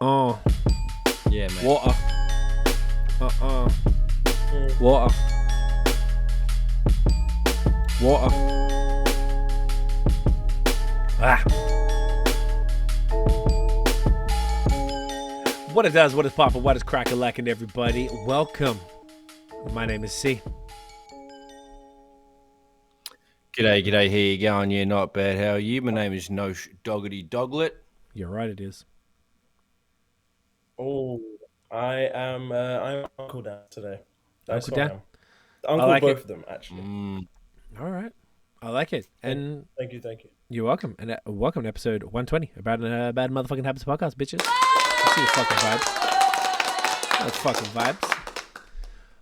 Oh. Yeah, man. Water. Water. Water. Ah. What it does, what is poppin', what is crack-a-lackin', everybody. Welcome. My name is C. G'day, how you going? Yeah, not bad. How are you? My name is Nosh Doggity Doglet. You're right, it is. Oh, I'm Uncle Dan today. That's Uncle what Dan? I am. Uncle like both it. of them, actually. All right. I like it. And Thank you. you're welcome. And welcome to episode 120 about Bad Motherfucking Habits podcast, bitches. Let's see the fucking vibes. Let's fucking vibes.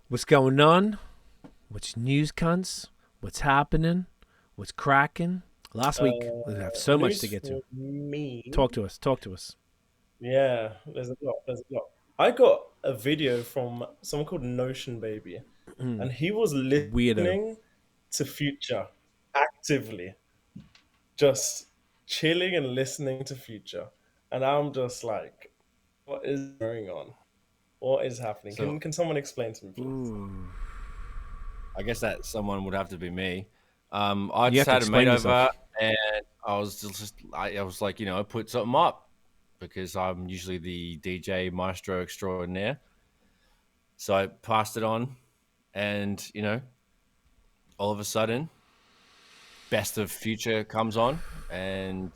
What's going on? What's news, cunts? What's happening? What's cracking? Last week, we have so much to get to. Me. Talk to us. Yeah, there's a lot. I got a video from someone called Notion Baby, and he was listening to Future actively, just chilling and listening to Future, and I'm just like, what is going on? What is happening? So- Can someone explain to me, please? Ooh. I guess that someone would have to be me. You I just have to had a mate explain over, yourself. and I was like, put something up because I'm usually the DJ maestro extraordinaire. So I passed it on, and all of a sudden, Best of Future comes on, and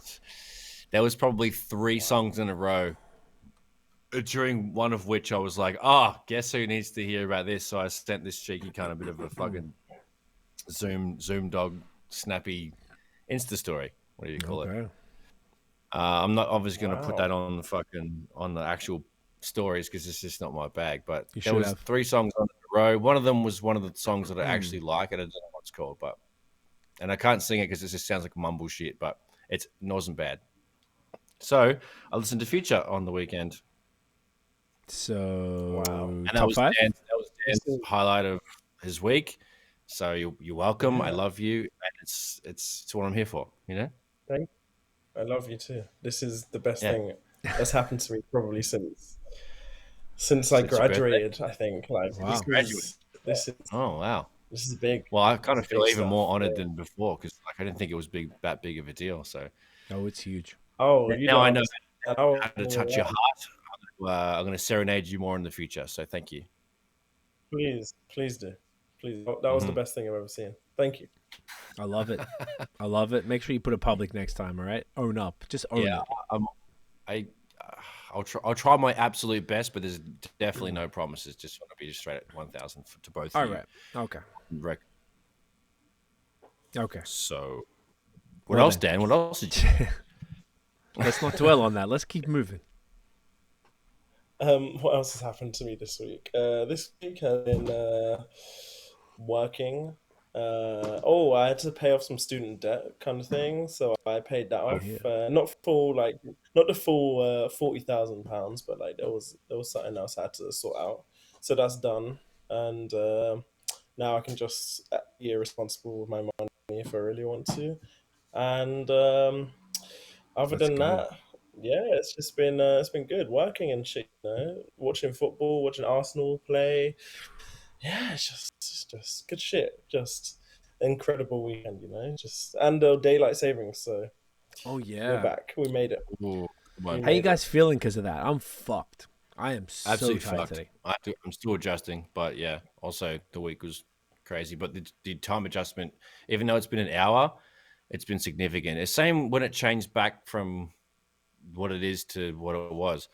there was probably 3 songs in a row. During one of which I was like, guess who needs to hear about this? So I sent this cheeky kind of bit of a fucking Zoom dog snappy Insta story. What do you call it? I'm not obviously going to put that on the actual stories because it's just not my bag. But there was 3 songs on a row. One of them was one of the songs that I actually like. I don't know what it's called, and I can't sing it because it just sounds like mumble shit. But it wasn't bad. So I listened to Future on the weekend. So, And top 5? That was Dan's highlight of his week. So you're welcome. I love you. And it's what I'm here for. Thank you. I love you too. This is the best thing that's happened to me probably since I graduated. I think Wow. This is oh wow. This is big. Well, I kind of feel even stuff, more honored than before because I didn't think it was that big of a deal. So It's huge. Oh, now I know how to touch your heart. I'm going to serenade you more in the future. So thank you. Please do. Please. That was the best thing I've ever seen. Thank you. I love it. Make sure you put it public next time, all right? Own up. Just own it. I'll try my absolute best, but there's definitely no promises. Just want to be straight at 1,000 to both of you. All right. Okay. So, what else, Dan? What else did you... Let's not dwell on that. Let's keep moving. What else has happened to me this week? This week I've been working. I had to pay off some student debt kind of thing, so I paid that off. Not the full £40,000, but there was something else I had to sort out. So that's done, and now I can just be responsible with my money if I really want to. And other than that, it's just been good working and shit. Watching football, watching Arsenal play. Yeah, it's just good shit. Just incredible weekend, and daylight savings. So we're back. We made it. Ooh, how you guys feeling because of that? I'm fucked. I am absolutely so tired fucked today. I'm still adjusting, but yeah. Also, the week was crazy, but the time adjustment, even though it's been an hour, it's been significant. It's same when it changed back from what it is to what it was.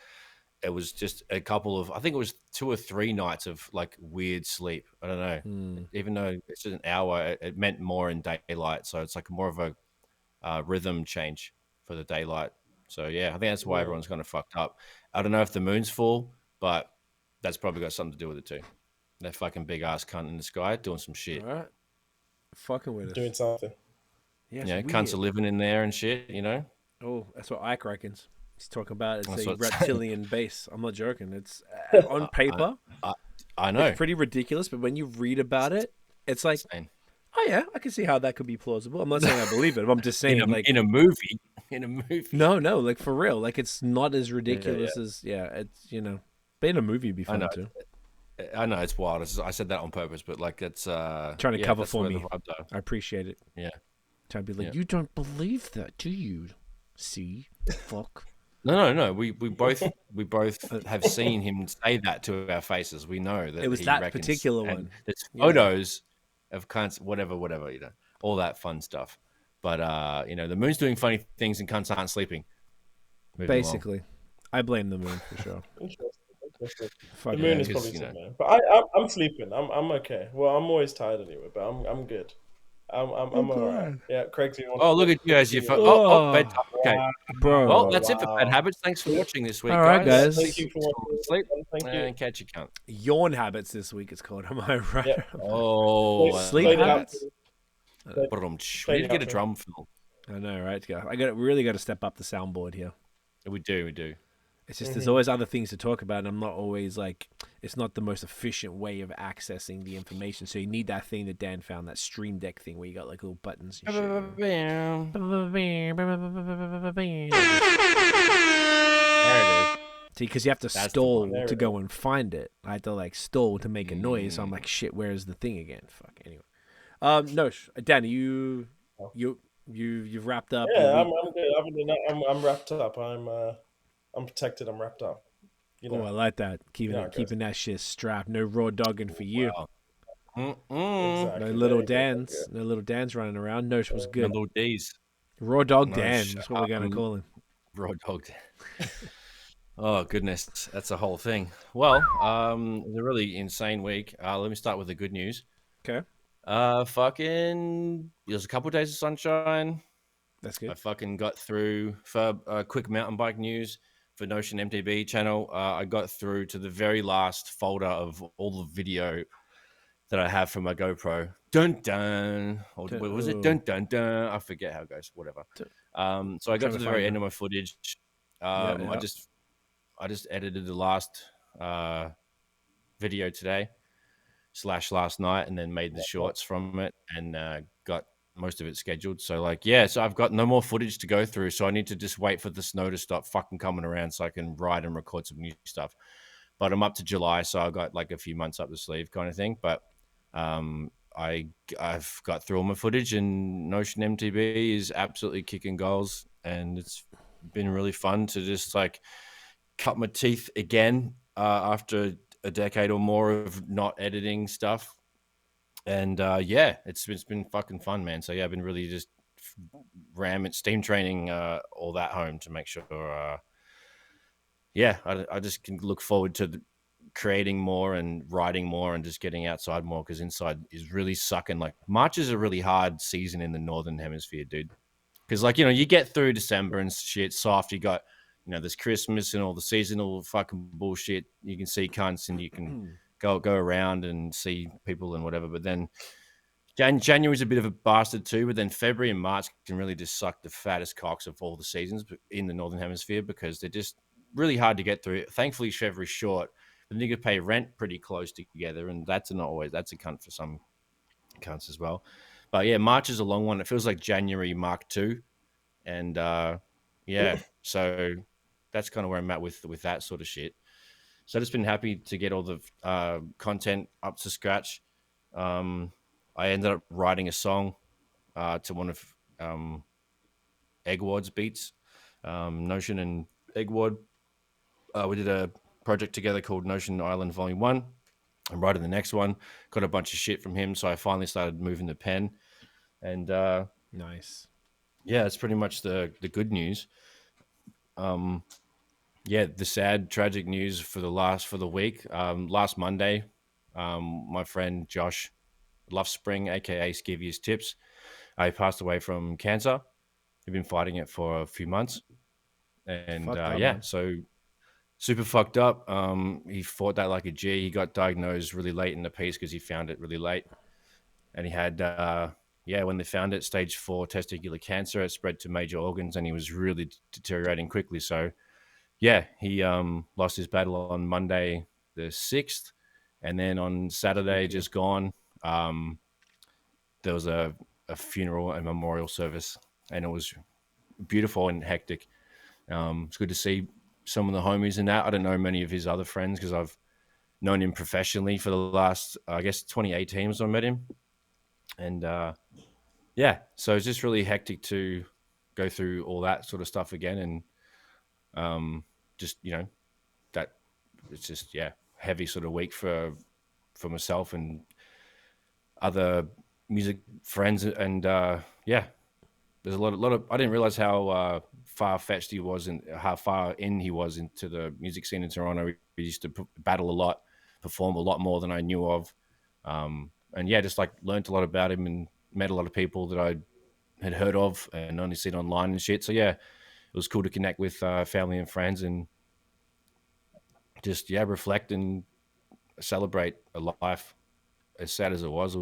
It was just a couple of, I think it was 2 or 3 nights of like weird sleep. I don't know. Even though it's just an hour, it meant more in daylight. So it's like more of a rhythm change for the daylight. So yeah, I think that's why everyone's kind of fucked up. I don't know if the moon's full, but that's probably got something to do with it too. That fucking big ass cunt in the sky doing some shit. All right. Fucking with us. Doing something. Yeah, cunts are living in there and shit, Oh, that's what Ike reckons. He's talking about That's it's a what it's reptilian base. I'm not joking. It's on paper. I know. It's pretty ridiculous, but when you read about it, it's like, Insane. oh yeah, I can see how that could be plausible. I'm not saying I believe it. But I'm just saying, in a movie. in a movie. No, like for real. Like it's not as ridiculous as it's but in a movie would be fun too. I know it's wild. I said that on purpose, but like it's Trying to cover for me. I appreciate it. Yeah. Trying to be like, you don't believe that, do you? See, fuck. No. We both have seen him say that to our faces. We know that it was he that reckons, particular and one. there's photos of cunts, whatever, all that fun stuff. But the moon's doing funny things and cunts aren't sleeping. Moving Basically, I blame the moon for sure. Interesting. The moon is probably man. But I'm sleeping. I'm okay. Well, I'm always tired anyway, but I'm good. I'm alright. Yeah, Craig, do you want? Oh, look at you as you. Bedtime. Okay, bro. Well, that's it for Bad Habits. Thanks for watching this week, all right, guys. Thank you for watching. Sleep. Thank you. And catch you, cunt. Yawn habits this week. It's called. Am I right? Yeah. Oh, sleep habits. We need to get a drum fill. I know, right? Really got to step up the soundboard here. We do. It's just there's always other things to talk about, and I'm not always like, it's not the most efficient way of accessing the information. So you need that thing that Dan found, that Stream Deck thing where you got like little buttons and shit. There it is. See, because you have to stall to go and find it. I had to like stall to make a noise. So I'm like, shit, where's the thing again? Fuck. Anyway, no, Dan, you've wrapped up. Yeah, I'm good. Other than that, I'm wrapped up. I'm protected. I'm wrapped up. Oh, I like that. Keeping that shit strapped. No raw dogging for you. Wow. Exactly. No little Dans. No little Dans running around. No, was good. No little D's. Raw dog Dan. That's what we're gonna call him. Raw dog Dan. Oh goodness, that's a whole thing. Well, it was a really insane week. Let me start with the good news. Okay. There's a couple of days of sunshine. That's good. I fucking got through for quick mountain bike news for Notion MTB channel. I got through to the very last folder of all the video that I have from my GoPro. Dun dun. Or what was it? Dun dun dun. I forget how it goes. Whatever. So I got to the very end of my footage. I just edited the last video today / last night, and then made the shorts from it, and got most of it scheduled. So so I've got no more footage to go through. So I need to just wait for the snow to stop fucking coming around so I can write and record some new stuff. But I'm up to July, so I've got like a few months up the sleeve kind of thing. But I've got through all my footage, and Notion MTB is absolutely kicking goals, and it's been really fun to just like cut my teeth again after a decade or more of not editing stuff. And it's been fucking fun, man. So yeah, I've been really just steam training all that home to make sure. I just can look forward to creating more and writing more and just getting outside more, because inside is really sucking. Like March is a really hard season in the Northern Hemisphere, dude. Because you get through December and shit soft. You got there's Christmas and all the seasonal fucking bullshit. You can see cunts and you can go around and see people and whatever. But then January's a bit of a bastard too. But then February and March can really just suck the fattest cocks of all the seasons in the Northern Hemisphere, because they're just really hard to get through. Thankfully, February's short, but then you could pay rent pretty close together, and that's a cunt for some cunts as well. But yeah, March is a long one. It feels like January Mark II, and so that's kind of where I'm at with that sort of shit. So I've just been happy to get all the content up to scratch. I ended up writing a song to one of Eggward's beats, Notion and Eggward. We did a project together called Notion Island Volume 1. I'm writing the next one. Got a bunch of shit from him, so I finally started moving the pen. And nice. Yeah, it's pretty much the good news. The sad, tragic news for the week. Last Monday, my friend Josh Lovespring, aka Skivvy's Tips, he passed away from cancer. He'd been fighting it for a few months, and so super fucked up. He fought that like a G. He got diagnosed really late in the piece because he found it really late, and he had when they found it, stage 4 testicular cancer. It spread to major organs, and he was really deteriorating quickly. So he lost his battle on Monday the 6th, and then on Saturday, just gone, there was a funeral and memorial service, and it was beautiful and hectic. It's good to see some of the homies in that. I don't know many of his other friends because I've known him professionally for the last, I guess, 2018 was when I met him. And yeah, so it's just really hectic to go through all that sort of stuff again. And just, that it's just, heavy sort of week for myself and other music friends. And there's a lot of, I didn't realize how far-fetched he was and how far in he was into the music scene in Toronto. We used to battle a lot, perform a lot more than I knew of. And yeah, just like learned a lot about him and met a lot of people that I had heard of and only seen online and shit. So yeah, it was cool to connect with family and friends and just, reflect and celebrate a life. As sad as it was, it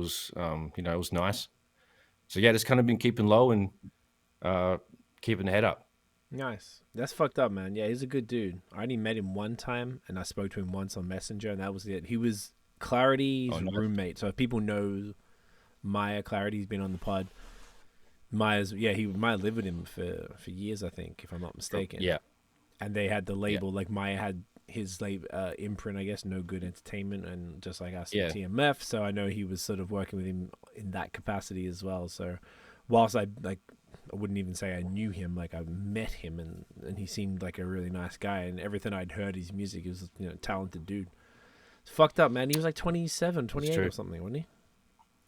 was nice. So yeah, just kind of been keeping low and keeping the head up. Nice. That's fucked up, man. Yeah, he's a good dude. I only met him one time, and I spoke to him once on Messenger, and that was it. He was Clarity's roommate. So if people know Maya Clarity, he's been on the pod. Maya's, he Maya lived with him for years, I think, if I'm not mistaken. Yeah. And they had the label, like Maya had his imprint, I guess, No Good Entertainment, and just like us, TMF. So I know he was sort of working with him in that capacity as well. So whilst I wouldn't even say I knew him, like I met him, and he seemed like a really nice guy, and everything I'd heard his music, he was talented dude. It's fucked up, man. He was like 27, 28 or something, wasn't he?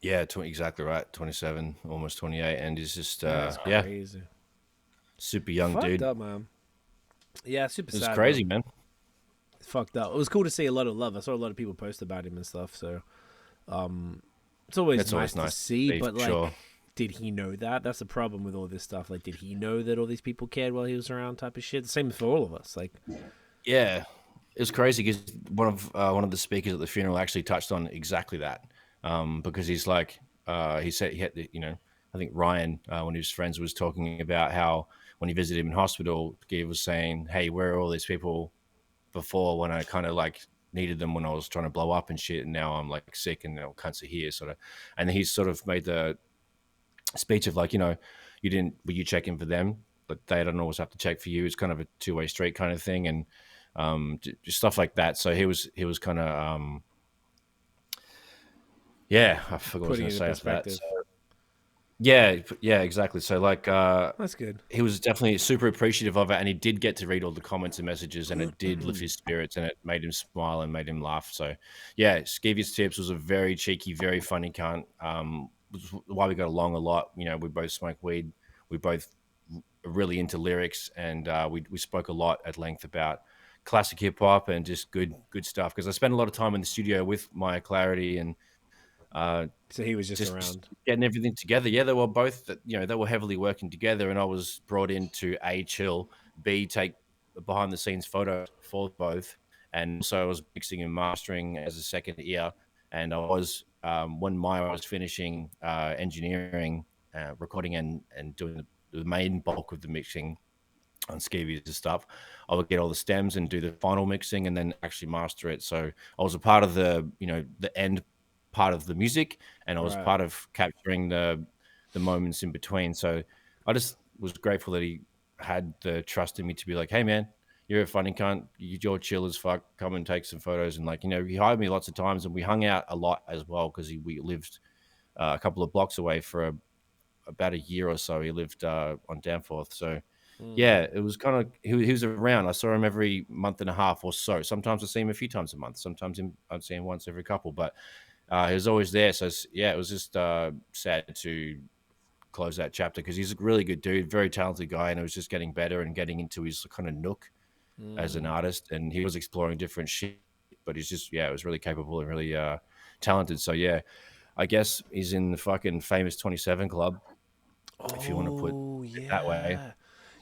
Yeah, exactly right. 27, almost 28, and he's just crazy. Super young fucked dude. Fucked up, man. Yeah, super sad. It's crazy, man. It's fucked up. It was cool to see a lot of love. I saw a lot of people post about him and stuff, so it's always nice to see, but like sure. Did he know that? That's the problem with all this stuff. Like, did he know that all these people cared while he was around type of shit? The same for all of us. Like, yeah, it was crazy because one of the speakers at the funeral actually touched on exactly that. Because he's like, he said he had, I think Ryan, one of his friends, was talking about how when he visited him in hospital, he was saying, hey, where are all these people before when I kind of like needed them when I was trying to blow up and shit, and now I'm like sick and cunts are here, sort of. And he's sort of made the speech of like, were you checking for them, but they don't always have to check for you. It's kind of a two-way street kind of thing, and just stuff like that. So he was kind of I forgot what I was going to say after that. So, yeah, exactly. So like, that's good. He was definitely super appreciative of it, and he did get to read all the comments and messages, and it did lift his spirits, and it made him smile and made him laugh. So yeah, Skeevy's Tips was a very cheeky, very funny cunt. Why we got along a lot. We both smoke weed. We both are really into lyrics, and we spoke a lot at length about classic hip hop and just good stuff. Because I spent a lot of time in the studio with Maya Clarity and. So he was just around getting everything together. Yeah, they were both, they were heavily working together, and I was brought in to A, chill, B, take behind the scenes photos for both. And so I was mixing and mastering as a second ear. And I was, when Maya was finishing engineering, recording and doing the main bulk of the mixing on Skeevy's and stuff, I would get all the stems and do the final mixing and then actually master it. So I was a part of the, the end part of the music, and I was part of capturing the moments in between. So I just was grateful that he had the trust in me to be like, hey man, you're a funny cunt, you're chill as fuck, come and take some photos. And like, he hired me lots of times, and we hung out a lot as well, because we lived a couple of blocks away for about a year or so. He lived on Danforth. So yeah, it was kind of, he was around. I saw him every month and a half or so. Sometimes I see him a few times a month, sometimes I'd see him once every couple, but he was always there. So yeah, it was just sad to close that chapter, because he's a really good dude, very talented guy, and it was just getting better and getting into his kind of nook as an artist, and he was exploring different shit, but he's just, it was really capable and really talented. So yeah, I guess he's in the fucking famous 27 club, if you want to put it that way.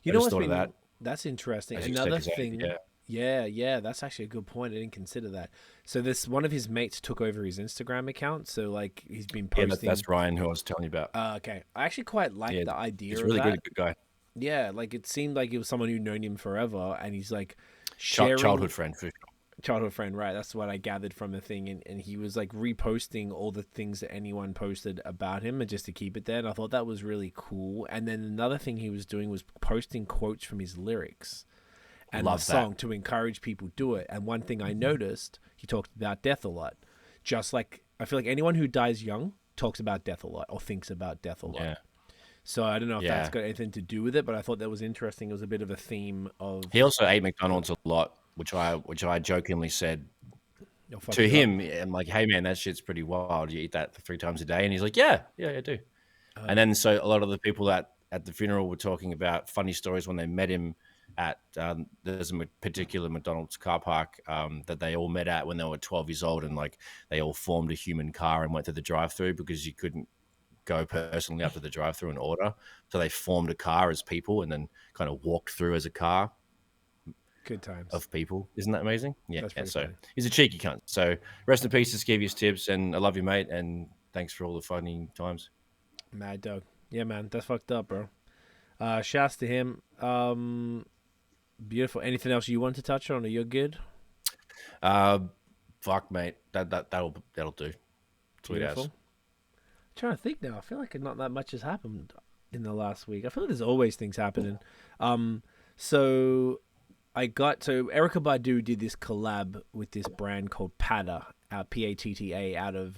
You know what's that's interesting. Another thing, yeah. Yeah, that's actually a good point. I didn't consider that. So this one of his mates took over his Instagram account. So like he's been posting. Yeah, that's Ryan, who I was telling you about. Okay, I actually quite like the idea. He's really of that. good guy. Yeah, like it seemed like it was someone who'd known him forever, and he's like sharing childhood friend for sure. childhood friend, right? That's what I gathered from the thing, and he was like reposting all the things that anyone posted about him, and just to keep it there. And I thought that was really cool. And then another thing he was doing was posting quotes from his lyrics and the song to encourage people to do it. And one thing I noticed, he talked about death a lot. Just like I feel like anyone who dies young talks about death a lot or thinks about death a lot. Yeah. So I don't know if that's got anything to do with it, but I thought that was interesting. It was a bit of a theme of. He also ate McDonald's a lot, which I jokingly said to him. I'm like, hey man, that shit's pretty wild. You eat that 3 times a day, and he's like, yeah, I do. And then so a lot of the people at the funeral were talking about funny stories when they met him at there's a particular McDonald's car park that they all met at when they were 12 years old, and like they all formed a human car and went to the drive-through because you couldn't go personally up to the drive-through and order, so they formed a car as people and then kind of walked through as a car. Good times of people. Isn't that amazing? Yeah. So funny. He's a cheeky cunt. So rest in peace, Skeevious Tibbs, and I love you, mate, and thanks for all the funny times. Mad dog. Yeah, man, that's fucked up, bro. Shouts to him. Beautiful. Anything else you want to touch on, or you're good? Fuck, mate. That'll do. Sweet ass. I'm trying to think now. I feel like not that much has happened in the last week. I feel like there's always things happening. So Erykah Badu did this collab with this brand called Patta, Patta, out of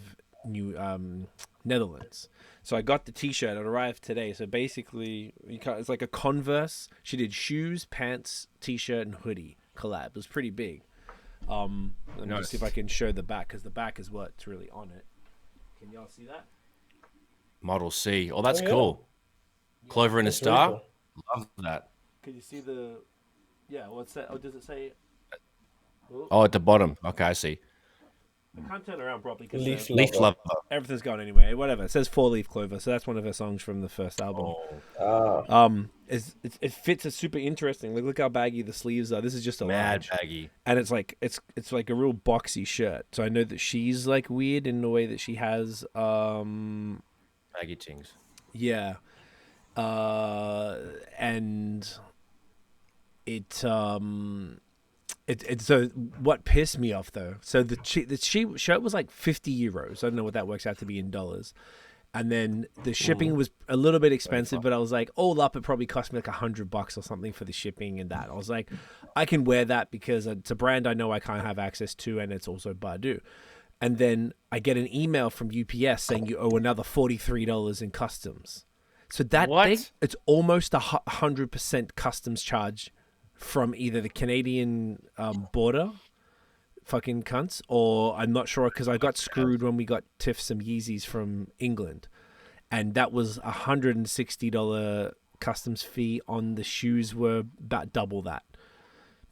Netherlands. So I got the T-shirt. It arrived today. So basically, it's like a Converse. She did shoes, pants, T-shirt, and hoodie collab. It was pretty big. Let me just see if I can show the back, because the back is what's really on it. Can y'all see that? Model C. Oh, that's cool. Yeah, Clover and a star. Really cool. Love that. Can you see the? Yeah. What's that? Oh, does it say? Oh, at the bottom. Okay, I see. I can't turn around properly because Leaf Lover. Everything's gone anyway. Whatever. It says 4-leaf clover, so that's one of her songs from the first album. It fits. It's super interesting. Look how baggy the sleeves are. This is just a mad large. Baggy, and it's like a real boxy shirt. So I know that she's like weird in the way that she has baggy things. Yeah, and it so what pissed me off though. So the shirt was like €50. I don't know what that works out to be in dollars. And then the shipping was a little bit expensive, but I was like, all up, it probably cost me like $100 or something for the shipping and that. I was like, I can wear that because it's a brand I know I can't have access to, and it's also Badu. And then I get an email from UPS saying you owe another $43 in customs. So that thing, it's almost 100% customs charge from either the Canadian border, fucking cunts, or I'm not sure, because I got screwed when we got Tiff some Yeezys from England, and that was $160 customs fee on the shoes, were about double that,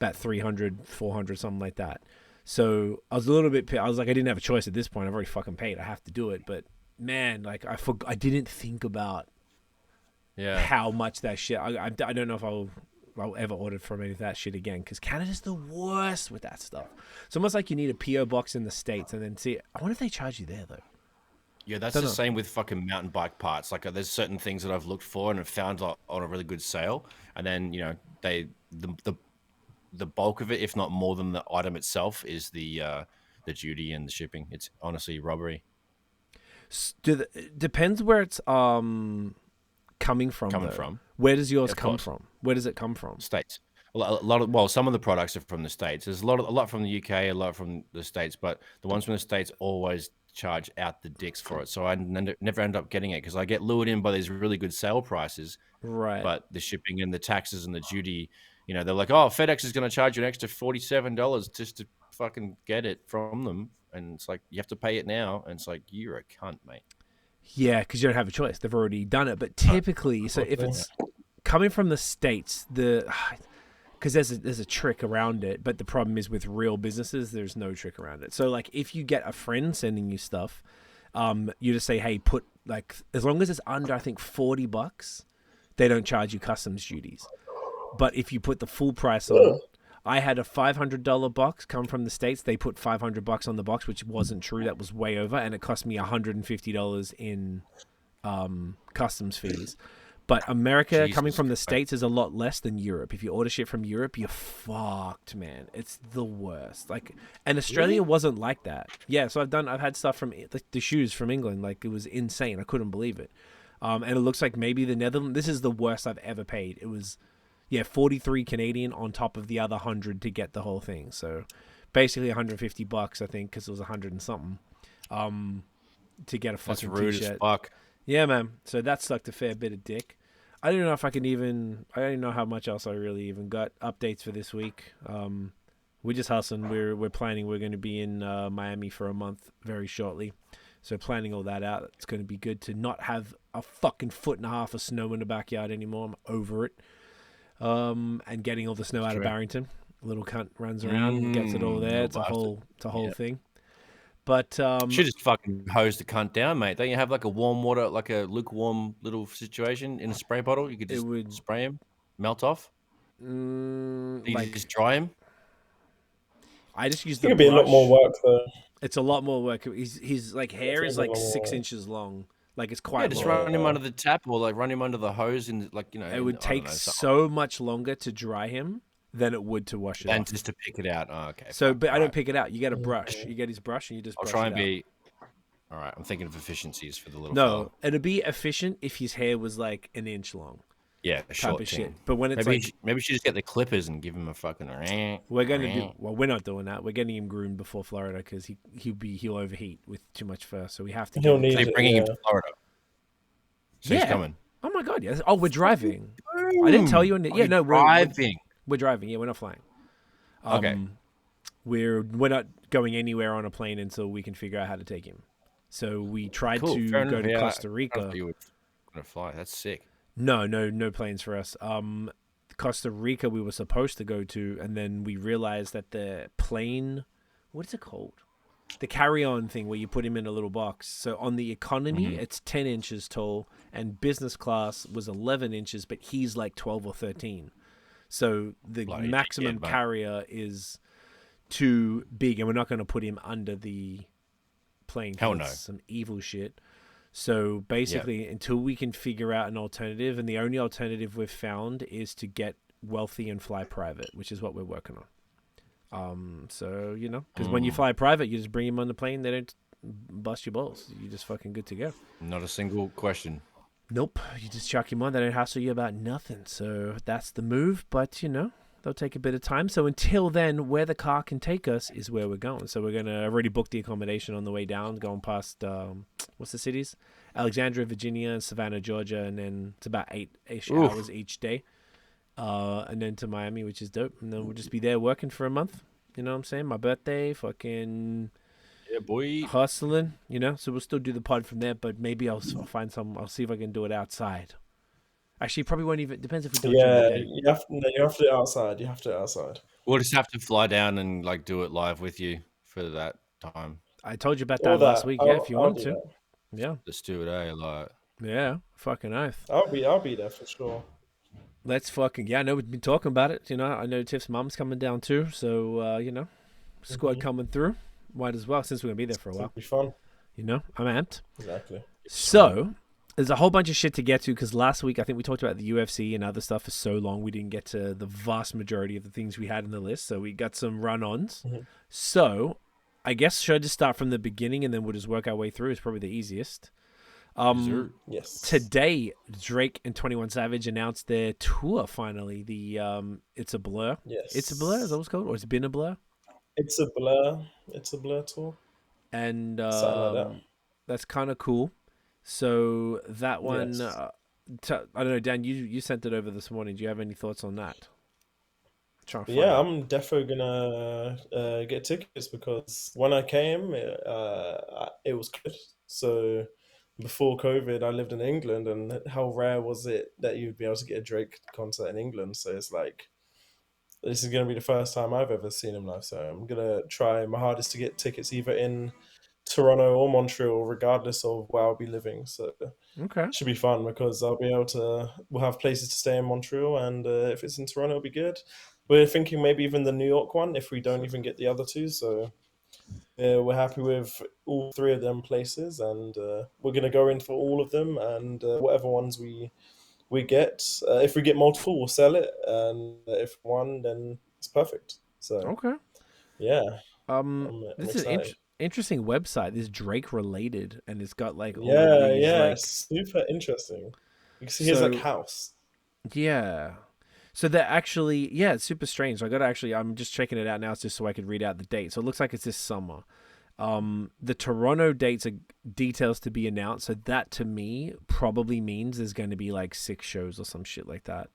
about 300, 400, something like that. So I was a little bit, I was like, I didn't have a choice at this point. I've already fucking paid. I have to do it. But man, like I didn't think about how much that shit. I don't know if I'll ever order from any of that shit again, because Canada's the worst with that stuff. It's almost like you need a PO box in the States, and then see. I wonder if they charge you there though. Yeah, that's the same with fucking mountain bike parts. Like, there's certain things that I've looked for and have found on a really good sale, and then the bulk of it, if not more than the item itself, is the duty and the shipping. It's honestly robbery. Depends where it's coming from. Where does yours come from? Where does it come from? States. Some of the products are from the States. There's a lot from the UK, a lot from the States, but the ones from the States always charge out the dicks for it. So I never end up getting it, because I get lured in by these really good sale prices. Right. But the shipping and the taxes and the duty, they're like, oh, FedEx is going to charge you an extra $47 just to fucking get it from them. And it's like, you have to pay it now. And it's like, you're a cunt, mate. Yeah, because you don't have a choice. They've already done it. But typically, so if it's coming from the States, because there's a trick around it, but the problem is with real businesses, there's no trick around it. So like, if you get a friend sending you stuff, you just say, hey, put like, as long as it's under, I think $40, they don't charge you customs duties. But if you put the full price on, I had a $500 box come from the States. They put $500 on the box, which wasn't true. That was way over, and it cost me $150 in customs fees. But America, coming Jesus from the Christ. States, is a lot less than Europe. If you order shit from Europe, you're fucked, man. It's the worst. Like, and Australia wasn't like that. Yeah, so I've had stuff from the shoes from England. Like, it was insane. I couldn't believe it. And it looks like maybe the Netherlands. This is the worst I've ever paid. It was, 43 Canadian on top of the other 100 to get the whole thing. So basically $150, I think, because it was 100 and something. To get a fucking That's rude t-shirt. as fuck. Yeah, man. So that sucked a fair bit of dick. I don't know if I can even. I don't know how much else I really even got. Updates for this week. We're just hustling. We're planning. We're going to be in Miami for a month very shortly. So planning all that out. It's going to be good to not have a fucking 1.5 of snow in the backyard anymore. I'm over it. And getting all the snow out of Barrington. Little cunt runs around, gets it all there. It's a whole thing. But should just fucking hose the cunt down, mate. Don't you have like a warm water, like a lukewarm little situation in a spray bottle? You could just spray him, melt off. You just dry him. I just use It the could brush. be a lot more work though. It's a lot more work. His like hair is like 6 inches long. Like it's quite. Yeah, just long. run him under the tap or like run him under the hose and like It would take so much longer to dry him than it would to wash it and off. just to pick it out. Oh, okay. So, but I don't pick it out. You get a brush. You get his brush and you just. I'll brush try it and out. be. All right, I'm thinking of efficiencies for the little. No, fella. it'd be efficient if his hair was like an inch long. Yeah, Type of shit. But when it's maybe we should just get the clippers and give him a fucking. We're not doing that. We're getting him groomed before Florida because he'll overheat with too much fur. So we have to. He'll need it, bringing him to Florida. So he's coming. Oh my god! Yes. Oh, we're driving. I didn't tell you. We're driving. We're driving. Yeah, we're not flying. Okay. We're not going anywhere on a plane until we can figure out how to take him. So we tried to go to Costa Rica. You were gonna fly. That's sick. No planes for us. Costa Rica we were supposed to go to, and then we realized that the plane, what is it called? The carry-on thing where you put him in a little box. So on the economy, it's 10 inches tall, and business class was 11 inches, but he's like 12 or 13. So the maximum carrier is too big, and we're not going to put him under the plane. Hell no. Some evil shit. So basically, until we can figure out an alternative, and the only alternative we've found is to get wealthy and fly private, which is what we're working on. So, because when you fly private, you just bring him on the plane. They don't bust your balls. You're just fucking good to go. Not a single question. Nope. You just chuck him on. They don't hassle you about nothing. So that's the move. But, they'll take a bit of time. So until then, where the car can take us is where we're going. So we're going to already book the accommodation on the way down, going past, what's the cities? Alexandria, Virginia, Savannah, Georgia. And then it's about 8-ish hours each day. And then to Miami, which is dope. And then we'll just be there working for a month. You know what I'm saying? My birthday, fucking boy, hustling. So we'll still do the pod from there. But maybe I'll find some. I'll see if I can do it outside. Actually, probably won't even. Depends if we do it. Yeah, you have to do it outside. You have to do it outside. We'll just have to fly down and like do it live with you for that time. I told you about that last week. Yeah, if you want to. Yeah. Let's do it. Like. Yeah, fucking oath. I'll be there for sure. Let's fucking I know we've been talking about it. I know Tiff's mom's coming down too. So squad coming through. Might as well since we're gonna be there for a while. It'll be fun. I'm amped. Exactly. So there's a whole bunch of shit to get to because last week I think we talked about the UFC and other stuff for so long we didn't get to the vast majority of the things we had in the list. So we got some run-ons. So I guess should I just start from the beginning and then we'll just work our way through? It's probably the easiest. Yes. Today, Drake and 21 Savage announced their tour finally. The It's a Blur. Yes. It's a Blur, is that what it's called? Or it's been a blur? It's a blur. It's a blur tour. And Something like that. That's kind of cool. So that one, Yes. I don't know, Dan, you sent it over this morning. Do you have any thoughts on that? Yeah, I'm definitely gonna get tickets because when I came, it was good. So before COVID, I lived in England, and how rare was it that you'd be able to get a Drake concert in England? So it's like this is gonna be the first time I've ever seen him live. So I'm gonna try my hardest to get tickets either in Toronto or Montreal, regardless of where I'll be living. So Okay. it should be fun because we'll have places to stay in Montreal, and if it's in Toronto, it'll be good. We're thinking maybe even the New York one if we don't even get the other two. So we're happy with all three of them places, and we're going to go in for all of them. And whatever ones we we get. If we get multiple, we'll sell it, and if one, then it's perfect. So Okay. yeah, This is excited. interesting website. This Drake related, and it's got like all Yeah, of these yeah, like. super interesting. You can see his like house. Yeah. So they're actually, yeah, it's super strange. So I got to actually, I'm just checking it out now just so I could read out the date. So it looks like it's this summer. The Toronto dates are details to be announced. So that to me probably means there's going to be like 6 shows or some shit like that.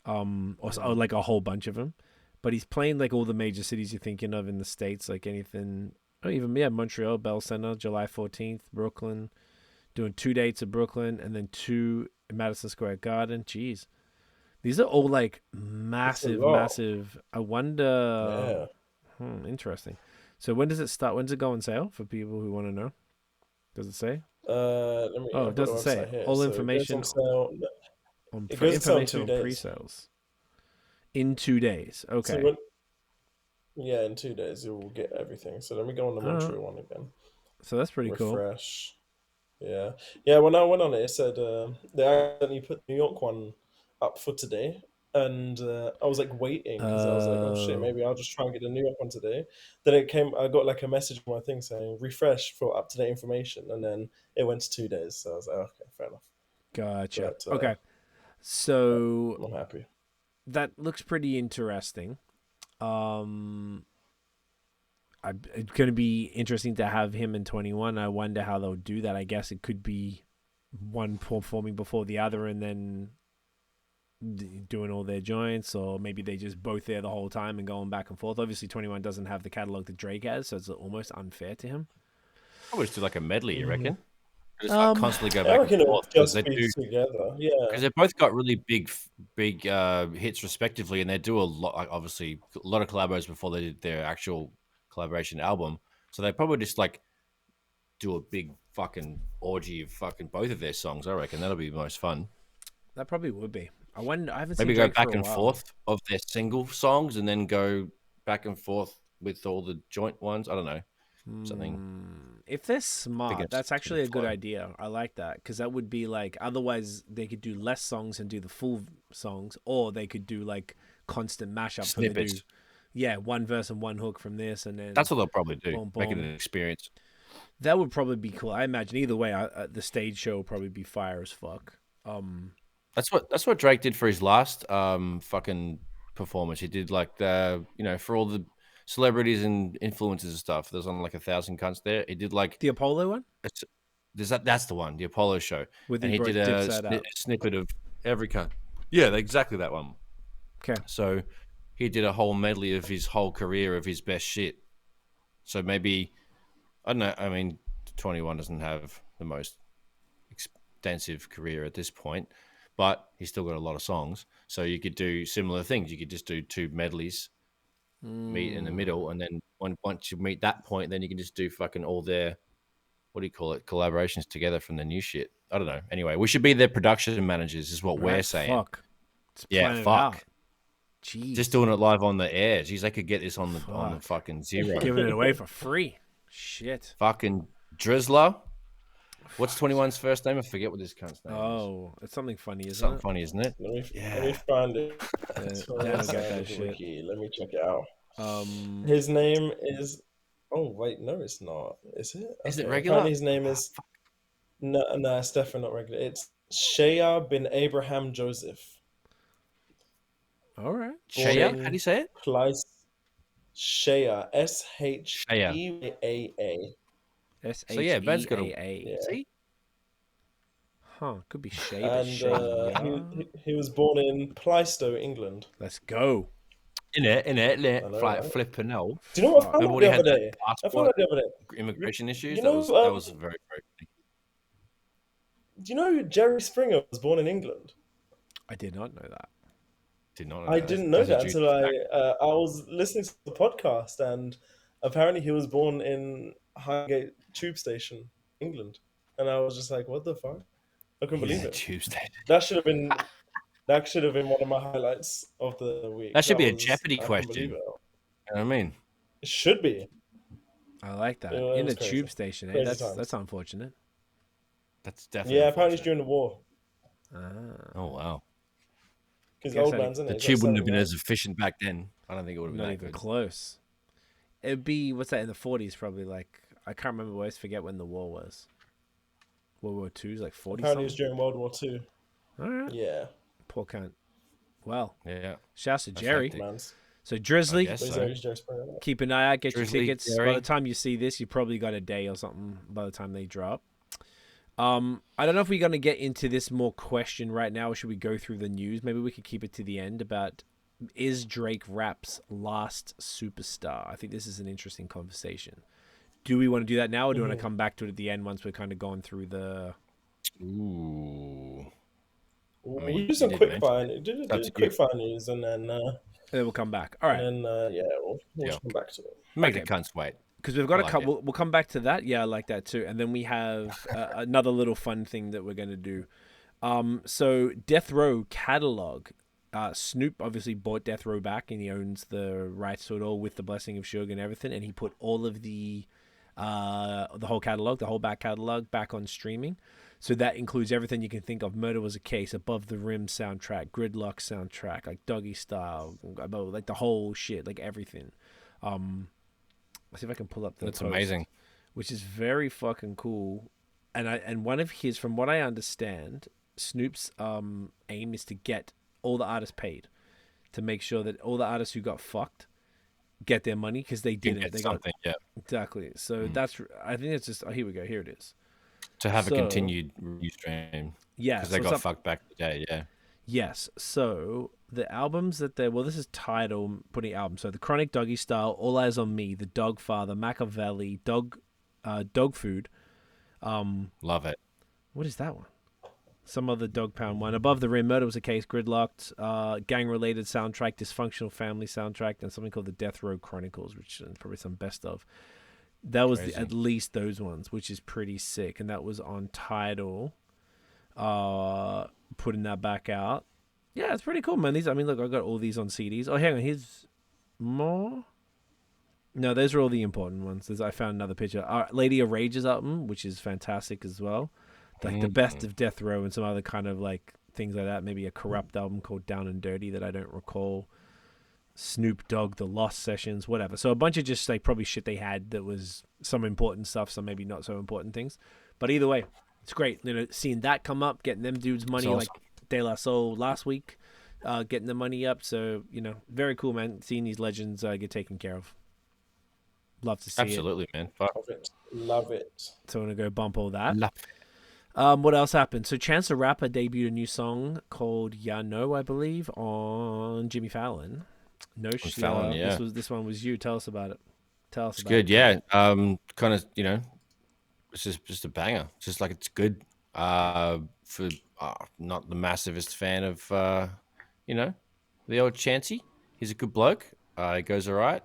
Or like a whole bunch of them. But he's playing like all the major cities you're thinking of in the States, like anything. Oh, even, yeah, Montreal, Bell Center, July 14th, Brooklyn. Doing 2 dates at Brooklyn and then 2 at Madison Square Garden. Jeez. These are all like massive. I wonder. Yeah. Interesting. So when does it start? When does it go on sale for people who want to know? Does it say? It doesn't say. Here. All so information. It goes on sale. It goes information on on 2 days. pre-sales. In 2 days. Okay. So in 2 days you will get everything. So let me go on the Montreal one again. So that's pretty cool. Refresh. Yeah. When I went on it said they accidentally put the New York one up for today, and I was like waiting because I was like, oh shit, maybe I'll just try and get the New York one today. Then I got like a message on my thing saying refresh for up to date information, and then it went to 2 days. So I was like, okay, fair enough. Gotcha. But, okay. So I'm happy. That looks pretty interesting. It's going to be interesting to have him in 21. I wonder how they'll do that. I guess it could be one performing before the other and then doing all their joints, or maybe they just both there the whole time and going back and forth. Obviously, 21 doesn't have the catalog that Drake has, so it's almost unfair to him. Probably just do like a medley, you reckon? Just like constantly go back and forth because they do together. Yeah, because they've both got really big hits respectively, and they do a lot. Like, obviously, a lot of collaborators before they did their actual collaboration album. So they probably just like do a big fucking orgy of fucking both of their songs. I reckon that'll be the most fun. That probably would be. I haven't maybe seen go Drake back for a and while. forth of their single songs, and then go back and forth with all the joint ones. I don't know. Something. If they're smart, that's actually a good idea. I like that, because that would be like, otherwise they could do less songs and do the full songs, or they could do like constant mashup snippets. One verse and one hook from this, and then that's what they'll probably do. Boom, make it an experience. That would probably be cool. I imagine either way, the stage show will probably be fire as fuck. That's what Drake did for his last fucking performance. He did like the for all the celebrities and influencers and stuff. There's on like 1,000 cunts there. He did like the Apollo one. That's the one, the Apollo show. And he did a snippet of every cunt. Yeah, exactly that one. Okay. So he did a whole medley of his whole career of his best shit. So maybe, I don't know. I mean, 21 doesn't have the most extensive career at this point, but he's still got a lot of songs. So you could do similar things. You could just do 2 medleys, meet in the middle, and then once you meet that point, then you can just do fucking all their, what do you call it, collaborations together from the new shit. I don't know. Anyway, we should be their production managers, is what we're saying. Fuck. Fuck. Jeez. Just doing it live on the air. Jeez, they could get this on the fucking zero. Giving it away for free. Shit. Fucking Drizzler. What's 21's first name? I forget what this cunt's name is. Oh, it's something funny, isn't something funny, isn't it? Let me find it. Shit. Let me check it out. His name is. Oh wait, no, it's not. Is it? Is it regular? Apparently his name is. No, it's definitely not regular. It's Shea bin Abraham Joseph. All right. Shea? How do you say it? Shea. SHEAA. SHEAA. So yeah, Ben's got a. See? Huh? Could be Shea. And he was born in Plaistow, England. Let's go. In it. Flipping out. Do you know what I found the other day? Immigration issues. You know, that was very, very funny. Do you know Jerry Springer was born in England? I did not know that. I didn't know that until I was listening to the podcast, and apparently he was born in Highgate Tube Station, England, and I was just like, "What the fuck?" I couldn't believe it. Tube Station. That should have been one of my highlights of the week. That should be a Jeopardy question. You know what I mean? It should be. I like that. In the tube station, that's unfortunate. That's definitely. Yeah, apparently it's during the war. Oh wow. Because Guess old I man's didn't- in The it. tube wouldn't have been as efficient back then. I don't think it would have been Not that even good. close. It'd be, what's that, in the 40s probably, like, I can't remember, I always forget when the war was. World War II is like 40 Apparently, it was something. during World War II. All right. Yeah, Poor cunt. Well, Yeah. shouts to That's Jerry. hectic. man's. So I Drizzly, guess But he's so. always just bringing it up. keep an eye out, get Drizzly, your tickets. By Jerry. the time you see this, you probably got a day or something by the time they drop. I don't know if we're going to get into this more question right now, or should we go through the news? Maybe we could keep it to the end about, is Drake rap's last superstar? I think this is an interesting conversation. Do we want to do that now, or do we want to come back to it at the end once we're kind of gone through the... Ooh. We'll do some did quick mention fire. it. Do Up to quick you. fire news, and then we'll come back. All right. yeah, we'll Yeah. come back to it. Make Okay. the cunts wait. Because we've got I like it. we'll come back to that. Yeah, I like that too. And then we have another little fun thing that we're going to do. So Death Row catalog. Snoop obviously bought Death Row back, and he owns the rights to it all with the blessing of Suge and everything. And he put all of the whole catalog, the whole back catalog, back on streaming. So that includes everything you can think of: Murder Was a Case, Above the Rim soundtrack, Gridlock soundtrack, like Doggy Style, like the whole shit, like everything. Let's see if I can pull up the That's post, amazing. which is very fucking cool. And one of his, from what I understand, Snoop's aim is to get all the artists paid, to make sure that all the artists who got fucked get their money, because they didn't. Get They got something, yeah. exactly. So that's, I think it's just, here we go. Here it is. To have So- a continued review stream. Yeah, Because they so got some- fucked back today, yeah. Yes. So the albums that they, well, this is Tidal putting albums. So the Chronic, Doggy Style, All Eyes on Me, The Dog Father, Machiavelli, Dog Food. Love it. What is that one? Some other Dog Pound one. Above the Rim, Murder Was a Case, Gridlocked, gang-related soundtrack, Dysfunctional Family soundtrack, and something called the Death Row Chronicles, which is probably some best of. That was Crazy. at least those ones, which is pretty sick. And that was on Tidal, putting that back out. Yeah, it's pretty cool, man. These, I mean, look, I got all these on CDs. Oh, hang on, here's more. No, those are all the important ones. I found another picture. Lady of Rage's album, which is fantastic as well. Like the best of Death Row and some other kind of like things like that. Maybe a Corrupt album called Down and Dirty that I don't recall. Snoop Dogg, The Lost Sessions, whatever. So a bunch of just like probably shit they had that was some important stuff, some maybe not so important things. But either way, it's great. You know, seeing that come up, getting them dudes money, It's like De La Soul last week, getting the money up. So, you know, very cool, man. Seeing these legends get taken care of. Love to see it. Absolutely, man. Fuck. Love it. Love it. So I'm going to go bump all that. Love it. What else happened? So Chance the Rapper debuted a new song called Ya Know, I believe, on Jimmy Fallon. No, Fallon, yeah. This one was you. Tell us about it. Tell us It's about good, it. yeah. Kind of, you know, it's just a banger. It's just like it's good. For not the massivest fan of, you know, the old Chancey. He's a good bloke. He goes all right,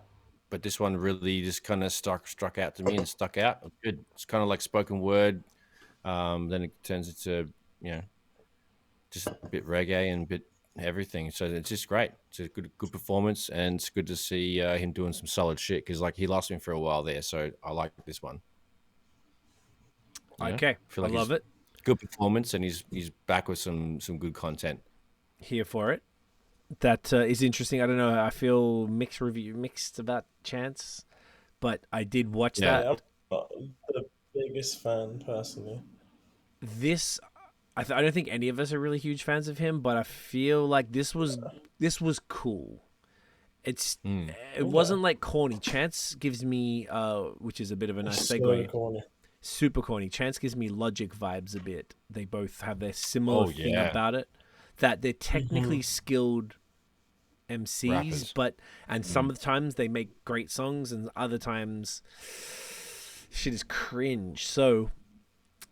but this one really just kind of struck out to me and stuck out. It's good. It's kind of like spoken word. Then it turns into, you know, just a bit reggae and a bit everything. So it's just great. It's a good performance, and it's good to see him doing some solid shit, because like he lost me for a while there. So I like this one. You know? Okay, feel I like love it. Good performance, and he's back with some good content. Here for it. That is interesting. I don't know. I feel mixed about Chance, but I did watch Yeah. that. I'm not the biggest fan personally. This, I don't think any of us are really huge fans of him, but I feel like this was cool. It wasn't like corny. Chance gives me, which is a bit of a nice So segue. corny. Super corny. Chance gives me Logic vibes a bit. They both have their similar thing about it, that they're technically skilled MCs, Rappers. but sometimes they make great songs, and other times shit is cringe. So,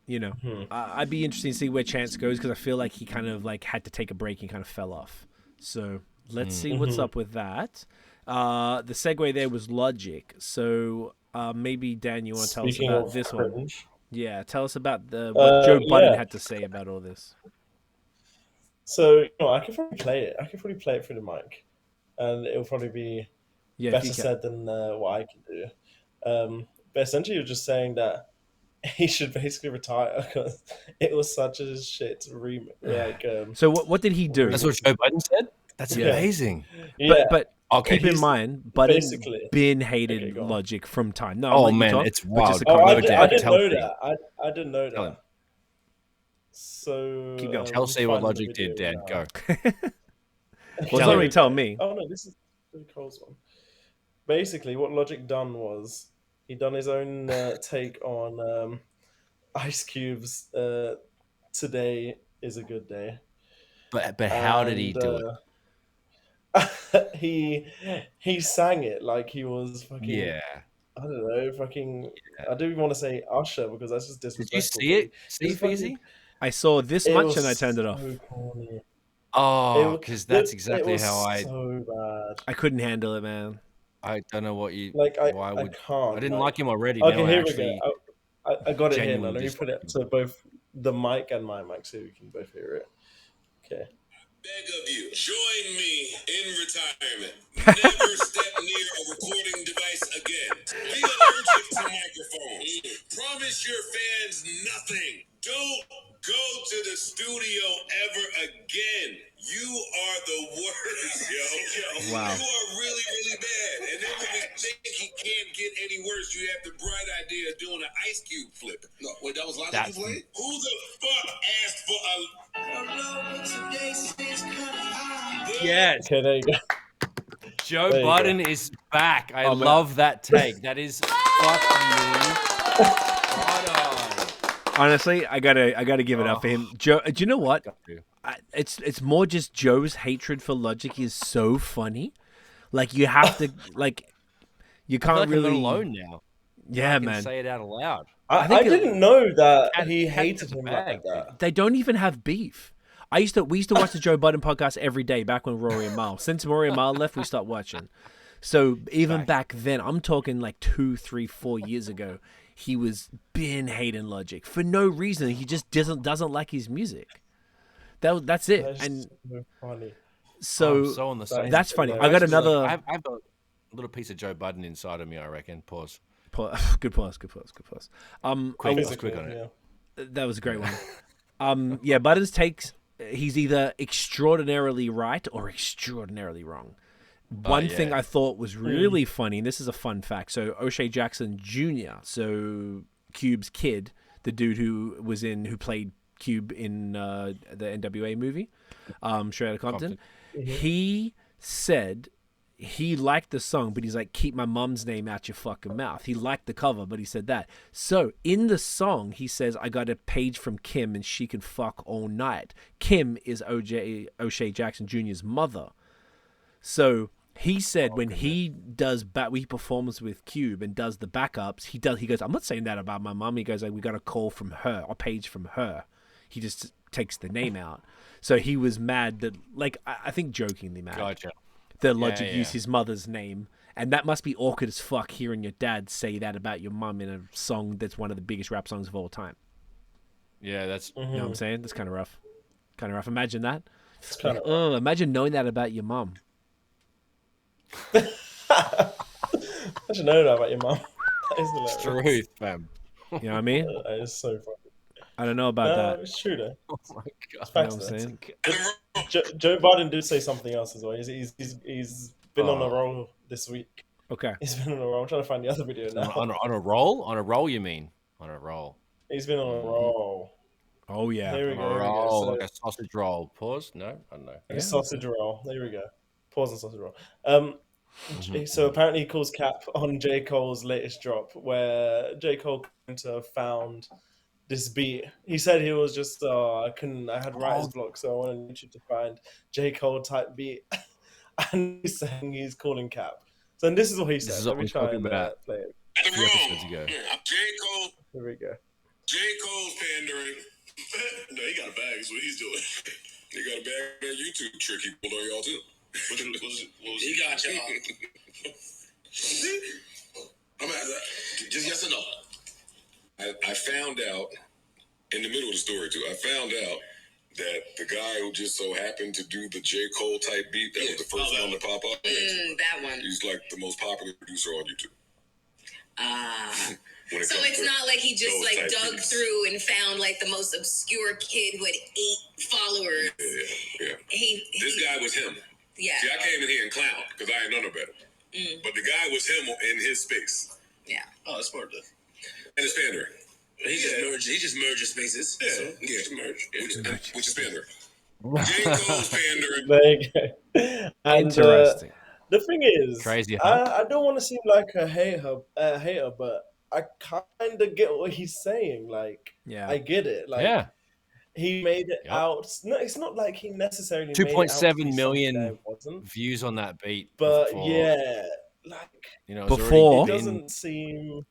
you know, I'd be interested to see where Chance goes, because I feel like he kind of like had to take a break and kind of fell off. So let's see what's up with that. The segue there was Logic. So maybe Dan, you want to tell us Speaking about of this one? cringe, Yeah, tell us about what Joe Budden yeah. had to say about all this. So I could probably play it. I could probably play it through the mic, and it'll probably be Yeah, if better you can. said than what I can do. But essentially, you're just saying that he should basically retire because it was such a shit So what did he do? That's what Joe Budden said? That's amazing. But Okay, keep in mind, Budden basically been hated Okay, go on. Logic from time. No, Oh, I'll let you man, talk, it's but just wild. a Oh, comment. I didn't Tell know me. that. I didn't know Tell him. that. So Keep going. Tell see what Logic did, Dad. Dad. Go. Well, it's not really tell me. Oh no, this is Cole's one. Basically, what Logic done was he done his own take on Ice Cube's "Today Is a Good Day." But how did he do it? He sang it like he was fucking. Yeah. I don't know, fucking. I don't even want to say Usher because that's just Did disrespectful. you see it? See, It's fucking- Feezy? I saw this It much was and I turned it off. so corny. Oh, because that's exactly it was how I. So bad. I couldn't handle it, man. I don't know what you. Like why I would can't. I didn't like him already. Okay, now I here actually, we go. I got it here. Now. genuinely Let me put it dislike to both the mic and my mic so we can both hear it. Okay. Beg of you, join me in retirement. Never step near a recording device again. Be allergic to microphones. Promise your fans nothing. Don't go to the studio ever again. You are the worst, yo. Wow. You are really, really bad. And then when we think he can't get any worse, you have the bright idea of doing an Ice Cube flip. No, wait, that was Logic who played? Who the fuck asked for a... Yes. Okay, there you go. Joe There you Budden is back. I Oh, man. love that take. That is fuck me. Right on. Honestly, I gotta give it up for him. Joe, do you know what? It's more just Joe's hatred for Logic is so funny. Like you have to like you I feel can't like I'm really not alone now. Yeah, I can man. say it out loud. I think didn't know that Cat- he Cat hated is a him bag, like that. They don't even have beef. We used to watch the Joe Budden podcast every day back when Rory and Mal. Since Rory and Mal left, we stopped watching. So even back then, I'm talking like 2, 3, 4 years ago, he was been hating Logic for no reason. He just doesn't like his music. That's it. That's And so funny. so, I'm so on the same. that's funny. Yeah, I got that's another I have a little piece of Joe Budden inside of me. I reckon. Pause. good pause. Quick on it. Yeah. That was a great one. Yeah, Budden's takes. He's either extraordinarily right or extraordinarily wrong. One thing I thought was really funny, and this is a fun fact. So O'Shea Jackson Jr., so Cube's kid, the dude who played Cube in the NWA movie, Straight Outta Compton, he said he liked the song, but he's like, keep my mom's name out your fucking mouth. He liked the cover, but he said that. So in the song, he says, I got a page from Kim and she can fuck all night. Kim is O'Shea Jackson Jr.'s mother. So he said when he performs with Cube and does the backups, he goes, I'm not saying that about my mom. He goes, like, we got a call from her, a page from her. He just takes the name out. So he was mad that, like, I think jokingly mad. Gotcha. The Logic used his mother's name, and that must be awkward as fuck hearing your dad say that about your mum in a song that's one of the biggest rap songs of all time. Yeah, that's. You know what I'm saying? That's kind of rough. Imagine that. It's kind Imagine knowing that about your mum. I should know that about your mom. That is hilarious. Truth, fam. You know what I mean? That is so funny. I don't know about No, that. it's true though. Oh my god. You know Facts, what I'm though. saying? Joe Biden did say something else as well. He's been on a roll this week. Okay. He's been on a roll. I'm trying to find the other video now. On a roll? On a roll, you mean? On a roll. He's been on a roll. Oh yeah. There we On go. a There we roll, go. like a sausage roll. Pause? No? I don't know. A sausage roll. There we go. Pause and sausage roll. So apparently he calls cap on J. Cole's latest drop, where J. Cole claimed to have found this beat. He said he was just I had writer's block, so I wanted you to find J. Cole type beat. And he's saying he's calling cap. So this is what he said. This is Let what me we're try talking and about. play it. The 3 episodes ago. I'm J. Cole. Here we go. J. Cole's pandering. No, he got a bag. Is what he's doing. He got a bag. That YouTube trick he pulled on y'all too. What was he got y'all. I'm at just yes or no. I found out in the middle of the story too. I found out that the guy who just so happened to do the J. Cole type beat that was the first one to pop up. That one. He's like the most popular producer on YouTube. when it So comes it's to not like he just those like type dug beats. through and found like the most obscure kid who had 8 followers. Yeah. This guy was him. Yeah. See, I came in here and clown because I ain't know no better. But the guy was him in his space. Yeah. Oh, that's smart though. And it's pandering. He just merges spaces. Yeah, so, just merge. Which is pandering. J. Cole's pandering. There you go. And, Interesting. the thing is, Crazy, huh? I don't want to seem like a hater, but I kind of get what he's saying. Like, Yeah. I get it. Like, Yeah. he made it Yep. out. No, it's not like he necessarily made it out to 2.7 be something million that it wasn't. views on that beat. But before, yeah, like, you know, it's Before- already it been- doesn't seem.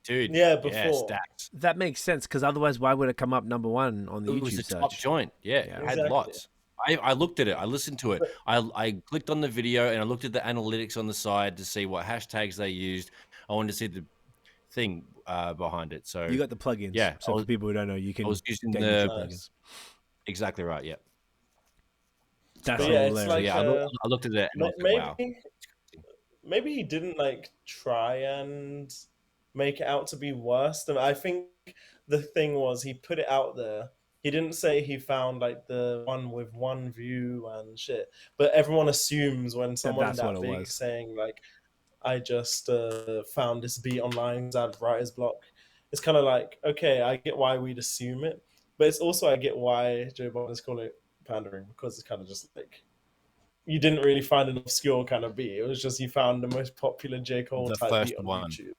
dude. Yeah, Yeah, before. stacks. That makes sense because otherwise, why would it come up number 1 on the It was YouTube a search? top joint. Yeah, Yeah. it had Exactly. lots. I looked at it. I listened to it. I clicked on the video and I looked at the analytics on the side to see what hashtags they used. I wanted to see the thing behind it. So You got the plugins. Yeah, So I for was- people who don't know, you can I was using get the YouTube Nice. plugins. exactly right. Yeah. That's But yeah, it's hilarious. So like, yeah, I looked at it and I was like, wow. Maybe he didn't like try and make it out to be worse. And I think the thing was he put it out there. He didn't say he found like the one with 1 view and shit. But everyone assumes when someone that's that what it big was. saying like, I just found this beat online because I had writer's block. It's kind of like, okay, I get why we'd assume it, but it's also I get why Joe Budden is calling it pandering because it's kind of just like you didn't really find an obscure kind of beat. It was just you found the most popular J. Cole The type first beat on one. YouTube.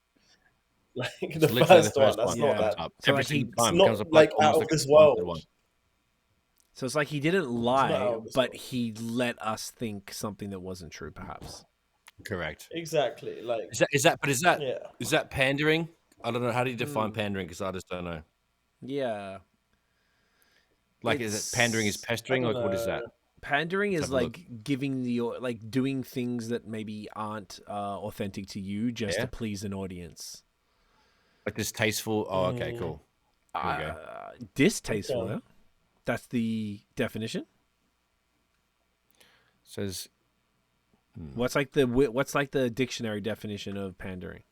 Like It's the literally first the one. first That's one not Yeah. that. Up. So, Every like, single It's time it not comes up like almost out of like a this sponsored world. one. So it's like he didn't out lie, of this but world. he let us think something that wasn't true, perhaps. Correct. Exactly. Like Is that yeah. is that pandering? I don't know. How do you define pandering? Because I just don't know. Yeah. Like, is it pandering is pestering? I Like, don't what is that? know. Pandering Let's is have a look. like giving like doing things that maybe aren't authentic to you just Yeah. to please an audience. Like distasteful. Oh, okay, cool. Here we go. Distasteful, Okay. huh? That's the definition. Says What's like the dictionary definition of pandering?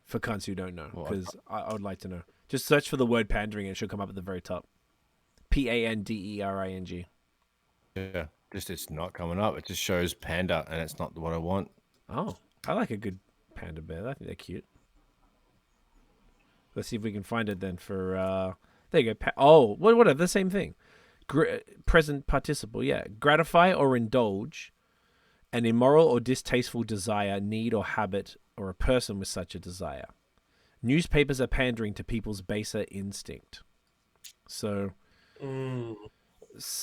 For cunts who don't know, Well, because I would like to know. Just search for the word pandering and it should come up at the very top. Pandering. yeah, just it's not coming up. It just shows panda, and it's not what I want. Oh, I like a good panda bear. I think they're cute. Let's see if we can find it then for, there you go. Oh, whatever, the same thing. Present participle, yeah. Gratify or indulge an immoral or distasteful desire, need or habit, or a person with such a desire. Newspapers are pandering to people's baser instinct. So,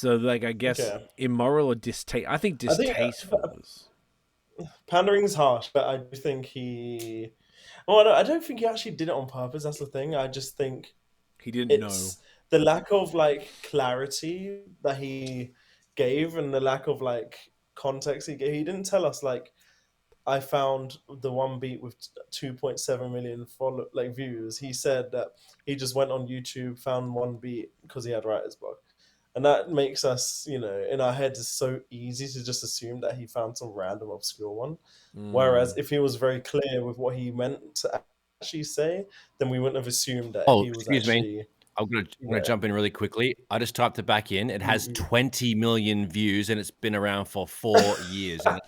like, I guess Okay. immoral or distasteful. I think distasteful was... Pandering's harsh, but I do think he. Well, I don't think he actually did it on purpose. That's the thing. I just think He didn't know. it's the lack of like clarity that he gave and the lack of like context he gave. He didn't tell us like I found the one beat with 2.7 million views. He said that he just went on YouTube, found one beat because he had writer's block. And that makes us, you know, in our heads, it's so easy to just assume that he found some random obscure one. Whereas if he was very clear with what he meant to actually say, then we wouldn't have assumed that Oh, he was excuse me. actually... I'm gonna jump in really quickly. I just typed it back in. It has 20 million views, and it's been around for 4 years. And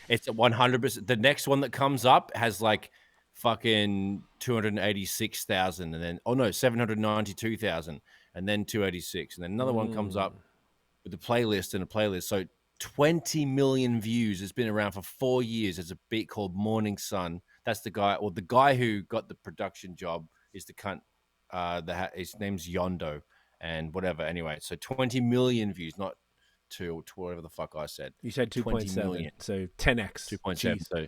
it's at 100%. The next one that comes up has like fucking 286,000, and then 792,000, and then 286, and then another one comes up with a playlist and a playlist. So 20 million views. It's been around for 4 years. There's a beat called Morning Sun. That's the guy, or the guy who got the production job is the cunt. His name's Yondo, and whatever. Anyway, so 20 million views, not to whatever the fuck I said. You said 2.7, so 10x. 2.7. So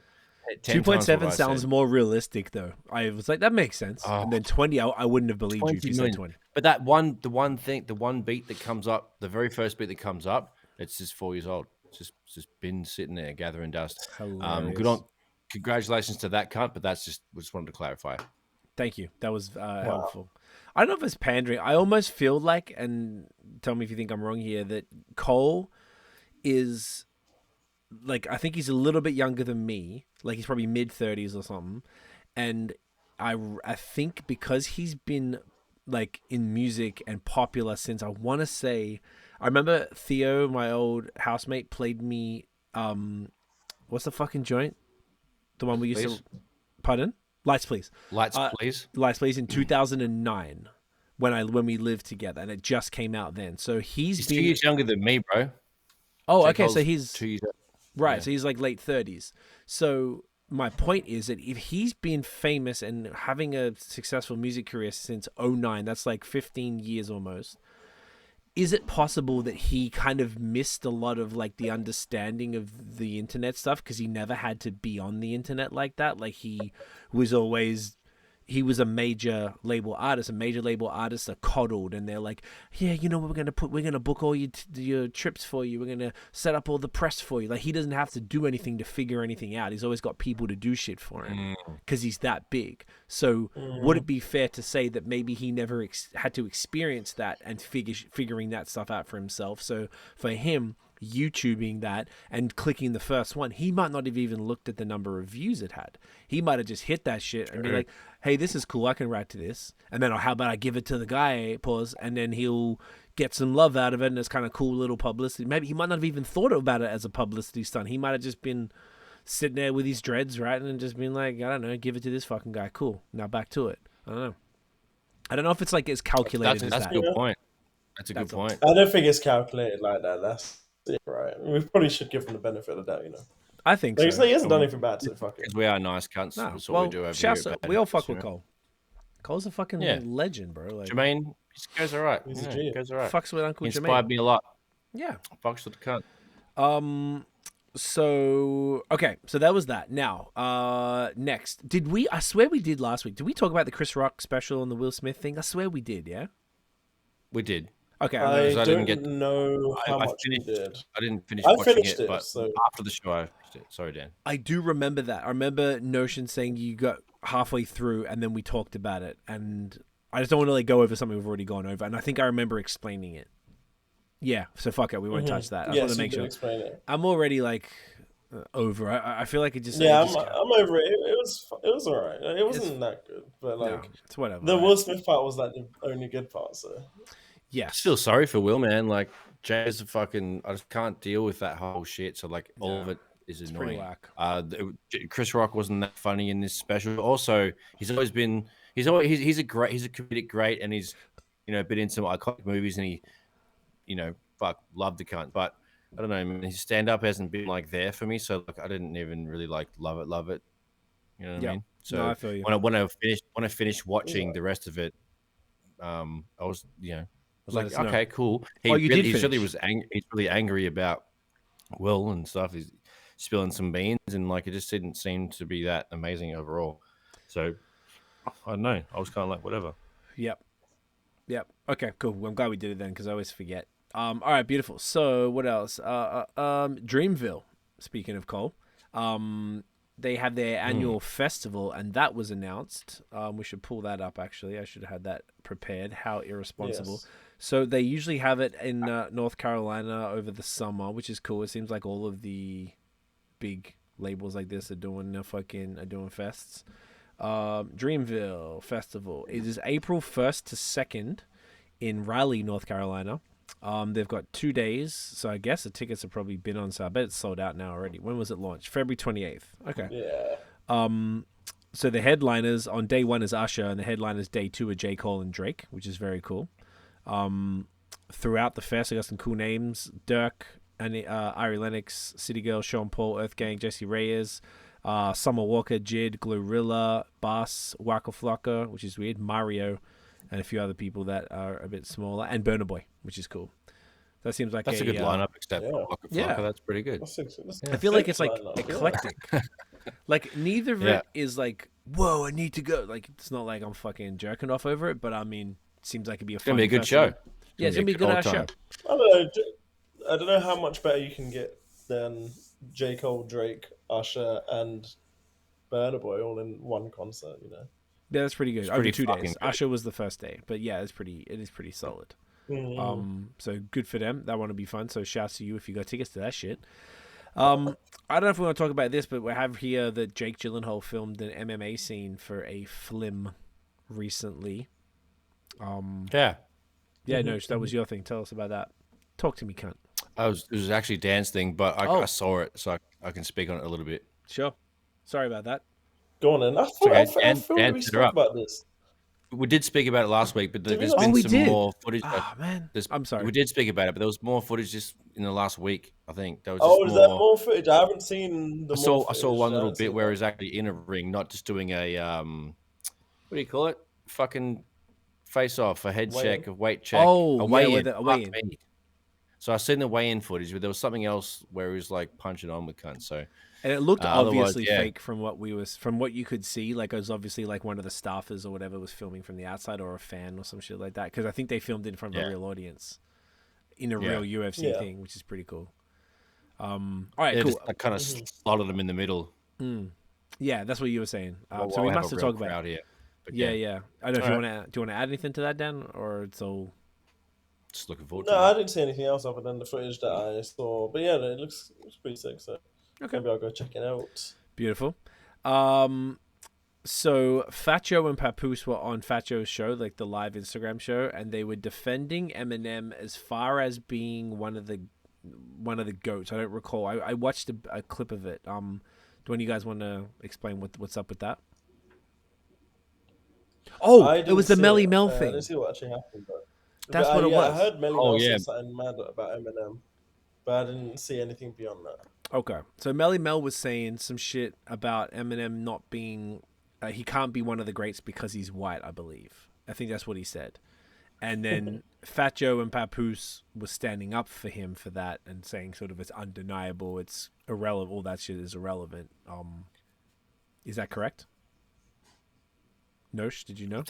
10 2.7 sounds more realistic, though. I was like, that makes sense. Oh. And then 20, I wouldn't have believed you if you said 20. But the one beat that comes up, the very first beat that comes up, it's just 4 years old. It's just been sitting there gathering dust. Hilarious. Congratulations to that cunt, but that's just, we just wanted to clarify. Thank you. That was helpful. I don't know if it's pandering. I almost feel like, and tell me if you think I'm wrong here, that Cole is, like, I think he's a little bit younger than me. Like, he's probably mid-30s or something. And I think because he's been like in music and popular since, I want to say, I remember Theo, my old housemate, played me what's the fucking joint, the one we used Please? to, pardon, Lights Please, Lights, please. Lights Please in 2009 when we lived together, and it just came out then. So he's been 2 years younger than me, bro. oh J. okay, so Cole's he's 2 years. right, Yeah. so he's like late 30s. So my point is that if he's been famous and having a successful music career since 2009, that's like 15 years almost. Is it possible that he kind of missed a lot of like the understanding of the internet stuff because he never had to be on the internet like that? Like he was a major label artist. A major label artists are coddled, and they're like, yeah, you know what, we're gonna book all your trips for you. We're gonna set up all the press for you. Like he doesn't have to do anything to figure anything out. He's always got people to do shit for him because he's that big. So would it be fair to say that maybe he never had to experience that and figuring that stuff out for himself? So for him, YouTubing that and clicking the first one, he might not have even looked at the number of views it had. He might have just hit that shit and be like, hey, this is cool, I can write to this. And then, how about I give it to the guy, pause, and then he'll get some love out of it, and it's kind of cool little publicity. Maybe he might not have even thought about it as a publicity stunt. He might have just been sitting there with his dreads, right, and just been like, I don't know, give it to this fucking guy. Cool. Now back to it. I don't know if it's like as calculated That's as a that. good point. That's a good point. I don't think it's calculated like that. That's it, right? We probably should give him the benefit of the doubt, you know. I think Like, so. he hasn't done anything bad, so fuck it. Because we are nice cunts. No, That's what well, we do over shouts here. out- at we all Bandcamp, fuck you with know? Cole. Cole's a fucking Yeah. legend, bro. Like, Jermaine, he goes all right. He's a Yeah, G. goes all right. fucks with Uncle He inspired Jermaine. me a lot. Yeah. Fucks with the cunt. So okay, so that was that. Now, next, I swear we did last week. Did we talk about the Chris Rock special and the Will Smith thing? I swear we did. Yeah. We did. Okay. I I don't didn't get- know how I much we finished- did. I didn't finish I watching finished it, it, but so- after the show, I finished it. Sorry, Dan. I do remember that. I remember Notion saying you got halfway through and then we talked about it, and I just don't want to like go over something we've already gone over. And I think I remember explaining it. Yeah. So fuck it. We won't touch that. I just Yes, want to you make did sure. explain it. I'm already like over. I feel like it just. Yeah, it just- I'm over it. It was alright. It wasn't that good, but no, like it's whatever. the right? Will Smith part was like the only good part. So I Yes. just feel sorry for Will, man. Like, Jay's a fucking. I just can't deal with that whole shit. So, like, all of it is pretty annoying. whack. Chris Rock wasn't that funny in this special. Also, he's a comedic great, and he's, been in some iconic movies, and he, loved the cunt. But I don't know, man, his stand up hasn't been like there for me. So, like, I didn't even really like love it. You know what I mean? So No, I feel you. when I finished watching the rest of it, I was, Let us like, know. okay, cool. Oh, you did He really finish. he's really angry about Will and stuff. He's spilling some beans, and like it just didn't seem to be that amazing overall. So I don't know. I was kind of like, whatever. Yep. Okay, cool. Well, I'm glad we did it then because I always forget. All right, beautiful. So what else? Dreamville. Speaking of Cole, they have their annual festival, and that was announced. We should pull that up. Actually, I should have had that prepared. How irresponsible. Yes. So they usually have it in North Carolina over the summer, which is cool. It seems like all of the big labels like this are doing fests. Dreamville Festival. It is April 1st to 2nd in Raleigh, North Carolina. They've got 2 days, so I guess the tickets have probably been on sale. I bet it's sold out now already. When was it launched? February 28th. Okay. yeah, So the headliners on day 1 is Usher, and the headliners day 2 are J. Cole and Drake, which is very cool. Throughout the fest, I got some cool names: Dirk, and Ari Lennox, City Girl, Sean Paul, Earth Gang, Jesse Reyes, Summer Walker, Jid, Glorilla, Bass, Waka Flocka, which is weird, Mario, and a few other people that are a bit smaller, and Burna Boy, which is cool. That seems like That's a good lineup, except yeah. for Waka Yeah. Flocka. That's pretty good. I feel like it's like lineup, yeah. eclectic. Like neither of Yeah. it is like, whoa, I need to go. Like it's not like I'm fucking jerking off over it, but I mean, it seems like it'd be a It's gonna be a fun good show. festival. Yeah, it's gonna be a good old ass show. time. I don't know. I don't know how much better you can get than J. Cole, Drake, Usher, and Burna Boy all in one concert. You know. Yeah, that's pretty good. Over pretty 2 fucking days. good. Usher was the first day, but yeah, it is pretty solid. So good for them. That one will be fun. So shouts to you if you got tickets to that shit. I don't know if we want to talk about this, but we have here that Jake Gyllenhaal filmed an MMA scene for a film recently. Yeah. Yeah, no, that was your thing. Tell us about that. Talk to me, cunt. It was actually Dan's thing, but I saw it, so I can speak on it a little bit. Sure. Sorry about that. Go on then. I okay. feel Dan we set her spoke up. about this. We did speak about it last week, but there's not? been we some did. more footage. Ah, man. I'm sorry. We did speak about it, but there was more footage just in the last week, I think. There was Is there more footage? I haven't seen the I saw one little bit where he's actually in a ring, not just doing a what do you call it? Fucking face off, a head check, a weight check, a weigh-in. So I seen the weigh-in footage, but there was something else where he was like punching on with cunts. So and it looked obviously fake from what you could see. Like it was obviously like one of the staffers or whatever was filming from the outside, or a fan or some shit like that. Because I think they filmed in front of a real audience in a real UFC thing, which is pretty cool. All right, cool. Just kind of slotted them in the middle. Yeah, that's what you were saying. So we must have talked about it. Yeah. I don't know if do you want to add anything to that, Dan, or it's all. Just looking forward to it. No, I didn't see anything else other than the footage that I saw. But yeah, it looks pretty sick. So maybe I'll go check it out. Beautiful. So Fat Joe and Papoose were on Fat Joe's show, like the live Instagram show, and they were defending Eminem as far as being one of the goats. I don't recall. I watched a clip of it. Do one of you guys want to explain what's up with that? Oh, it was the Melly Mel thing. I didn't see what actually happened, but that's what it was. I heard Melly Mel say something mad about Eminem, but I didn't see anything beyond that. Okay, so Melly Mel was saying some shit about Eminem not being. He can't be one of the greats because he's white, I believe. I think that's what he said. And then Fat Joe and Papoose was standing up for him for that and saying sort of it's undeniable, it's irrelevant, all that shit is irrelevant. Is that correct? Nosh, did you know? I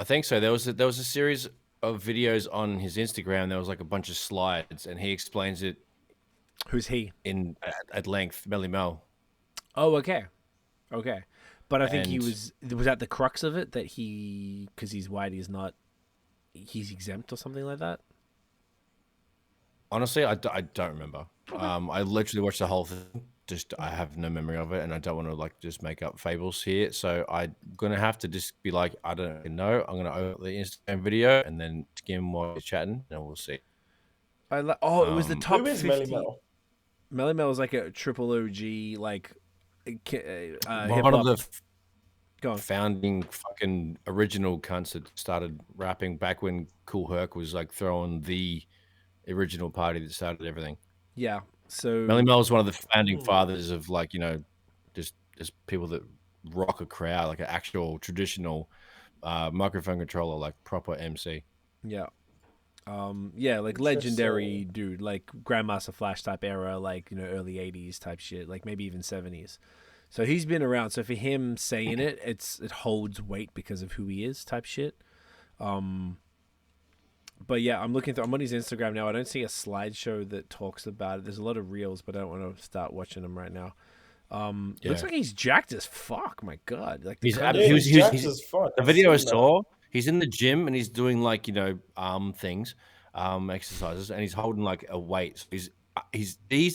think so. There was a series of videos on his Instagram. There was like a bunch of slides, and he explains it. Who's he? At length, Melly Mel. Oh, okay. But I think was that the crux of it, that because he's white, he's exempt or something like that? Honestly, I don't remember. I literally watched the whole thing. I have no memory of it, and I don't want to like just make up fables here. So I'm gonna have to just be like, I don't know. I'm gonna open the Instagram video and then skim while you're chatting, and we'll see. It was the top 50. Melly Mel? Melly Mel was like a triple OG, like one of the Go founding fucking original cunts that started rapping back when Kool Herc was like throwing the original party that started everything. Yeah. So Melly Mel was one of the founding fathers of like, you know, just people that rock a crowd, like an actual traditional microphone controller, like proper MC. Yeah. Like legendary dude, like Grandmaster Flash type era, like, you know, early 80s type shit, like maybe even 70s. So he's been around. So for him saying it, it holds weight because of who he is type shit. But yeah, I'm on his Instagram now. I don't see a slideshow that talks about it. There's a lot of reels, but I don't want to start watching them right now. Looks like he's jacked as fuck. My God, like he's jacked as fuck. The video I saw, he's in the gym and he's doing like, you know, things, exercises, and he's holding like a weight. So he's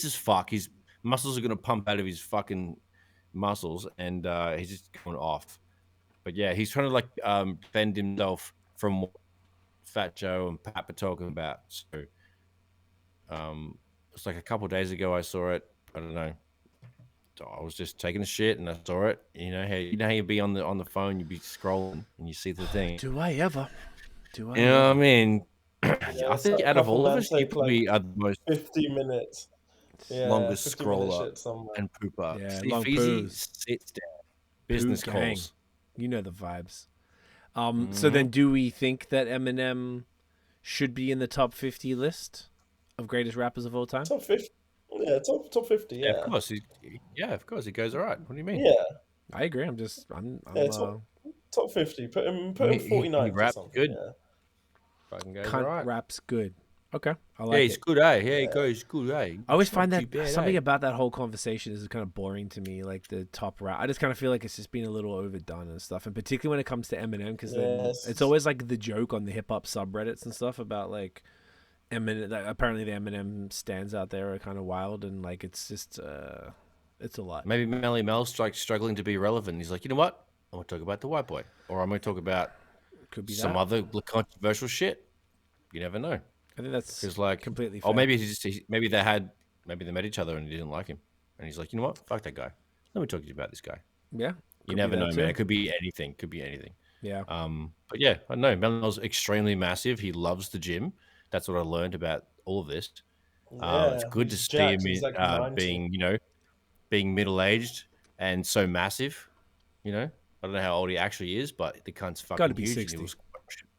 as fuck. His muscles are gonna pump out of his fucking muscles, and he's just going off. But yeah, he's trying to like defend himself from what Fat Joe and Pat were talking about. So it's like a couple of days ago I saw it. I don't know. So I was just taking a shit and I saw it. You know how you'd be on the phone, you'd be scrolling and you see the thing. Do I ever? You know what I mean? I think out of all of us, you probably are the most 50 minutes. Longest scroller and pooper. Yeah, Steve long Feasy poos. sits down. Business Poo calls. Gang. You know the vibes. So then do we think that Eminem should be in the top 50 list of greatest rappers of all time? Top 50. Yeah, top 50, yeah. Of course. Of course. He goes all right. What do you mean? Yeah. I agree. I'm top 50. Put him 49. He raps good. Yeah. Fucking goes Cunt all right. raps good. Okay, I like it. He's good, eh? Yeah, he goes good, eh? I always find that something about that whole conversation is kind of boring to me, like the top rap. I just kind of feel like it's just been a little overdone and stuff, and particularly when it comes to Eminem, because it's always like the joke on the hip hop subreddits and stuff about like Eminem, apparently the Eminem stands out there are kind of wild, and like it's just it's a lot. Maybe Melly Mel's struggling to be relevant. He's like, you know what? I'm gonna talk about the white boy, or I'm gonna talk about Could be some that. other controversial shit. You never know. I think that's Because like completely or fair. maybe maybe they met each other and he didn't like him, and he's like, you know what? Fuck that guy. Let me talk to you about this guy. Yeah. You never know, man. It could be anything. Yeah. But yeah, I know Mel's extremely massive. He loves the gym. That's what I learned about all of this. It's good to he's see him jacked. He's like 90. being middle aged and so massive. You know, I don't know how old he actually is, but the cunt's fucking Gotta be huge. 60. And he was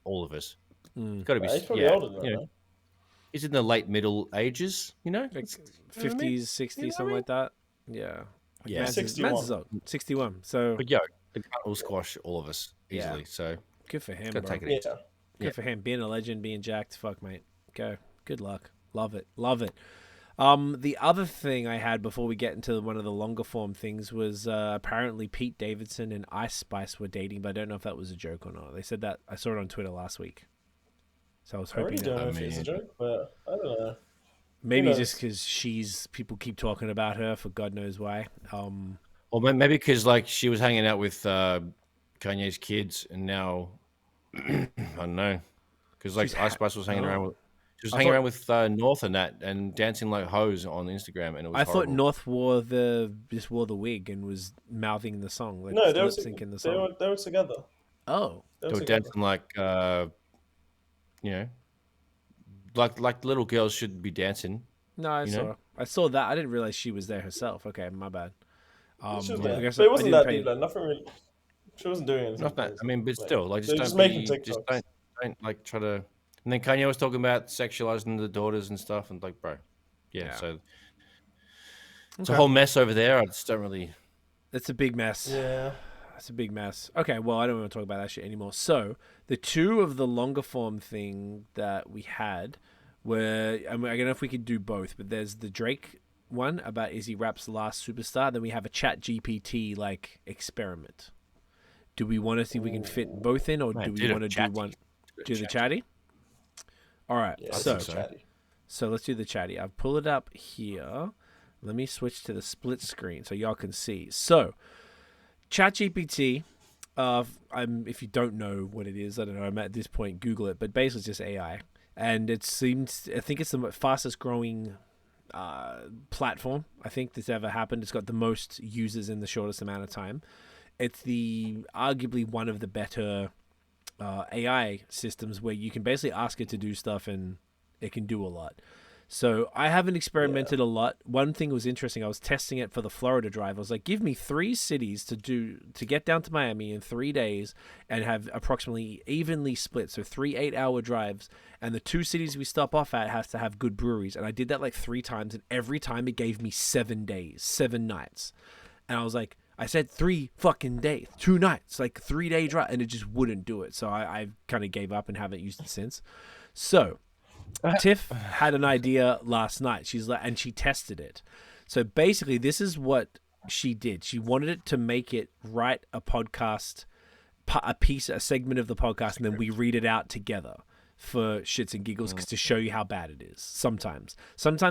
all of us. Mm. Got to be. He's probably older than that. You know, he's in the late middle ages. You know, Like It's- you know what I 50s, mean? 60s, You know what I something mean? like that. Yeah. Yeah. Man's is 61. old. 61. So But yo, the cunt will squash all of us Yeah. easily. So good for him, gotta bro. take it Yeah. easy. Good Yeah. for him. Being a legend, being jacked. Fuck, mate. Go. Good luck. Love it. Love it. The other thing I had before we get into one of the longer form things was apparently Pete Davidson and Ice Spice were dating, but I don't know if that was a joke or not. They said that. I saw it on Twitter last week. So I was I really hoping don't that know if it's a joke, but I don't know. maybe knows? just because people keep talking about her for God knows why. Or maybe because like she was hanging out with Kanye's kids, and now I don't know, because like She's Ice Spice was hanging around with. She was I hanging thought- around with North and that, and dancing like hoes on Instagram, and it was. I thought horrible. North just wore the wig and was mouthing the song, like No, they were, lip syncing the song. they were together. Oh, They They were were together. dancing like, you know, like little girls should be dancing. no, I You saw. know? I saw that. I didn't realize she was there herself. Okay, my bad. She was I there. guess But it wasn't didn't that pay- deep. Like, nothing really. She wasn't doing anything. Not that. crazy. I mean, but Like, still, like they're just just don't making be, just TikToks. don't like try to. And then Kanye was talking about sexualizing the daughters and stuff, and like, bro, yeah. Yeah. So it's Okay. a whole mess over there. I just don't really. It's a big mess. Yeah. It's a big mess. Okay, well, I don't want to talk about that shit anymore. So, the two of the longer form thing that we had were, I don't know if we could do both, but there's the Drake one about is he rap's last superstar. Then we have a ChatGPT like experiment. Do we want to see if we can fit both in, or Man, do we do the want to do chatty. one? Do the chatty? All right, Yeah. so it's chatty. so let's do the chatty. I've pulled it up here. Let me switch to the split screen so y'all can see. So, ChatGPT, if you don't know what it is, I don't know, I'm at this point, Google it, but basically it's just AI. And I think it's the fastest growing platform I think that's ever happened. It's got the most users in the shortest amount of time. It's arguably one of the better AI systems where you can basically ask it to do stuff and it can do a lot. So I haven't experimented a lot. One thing was interesting. I was testing it for the Florida drive. I was like, give me 3 cities to get down to Miami in 3 days and have approximately evenly split. So 3 8-hour drives. And the 2 cities we stop off at has to have good breweries. And I did that like 3 times. And every time it gave me 7 days, 7 nights. And I was like, I said 3 fucking days, 2 nights, like 3-day drive. And it just wouldn't do it. So I kind of gave up and haven't used it since. So Tiff had an idea last night. She's like, and she tested it. So basically, this is what she did. She wanted it to make it write a podcast, a segment of the podcast, and then we read it out together for shits and giggles to show you how bad it is. Sometimes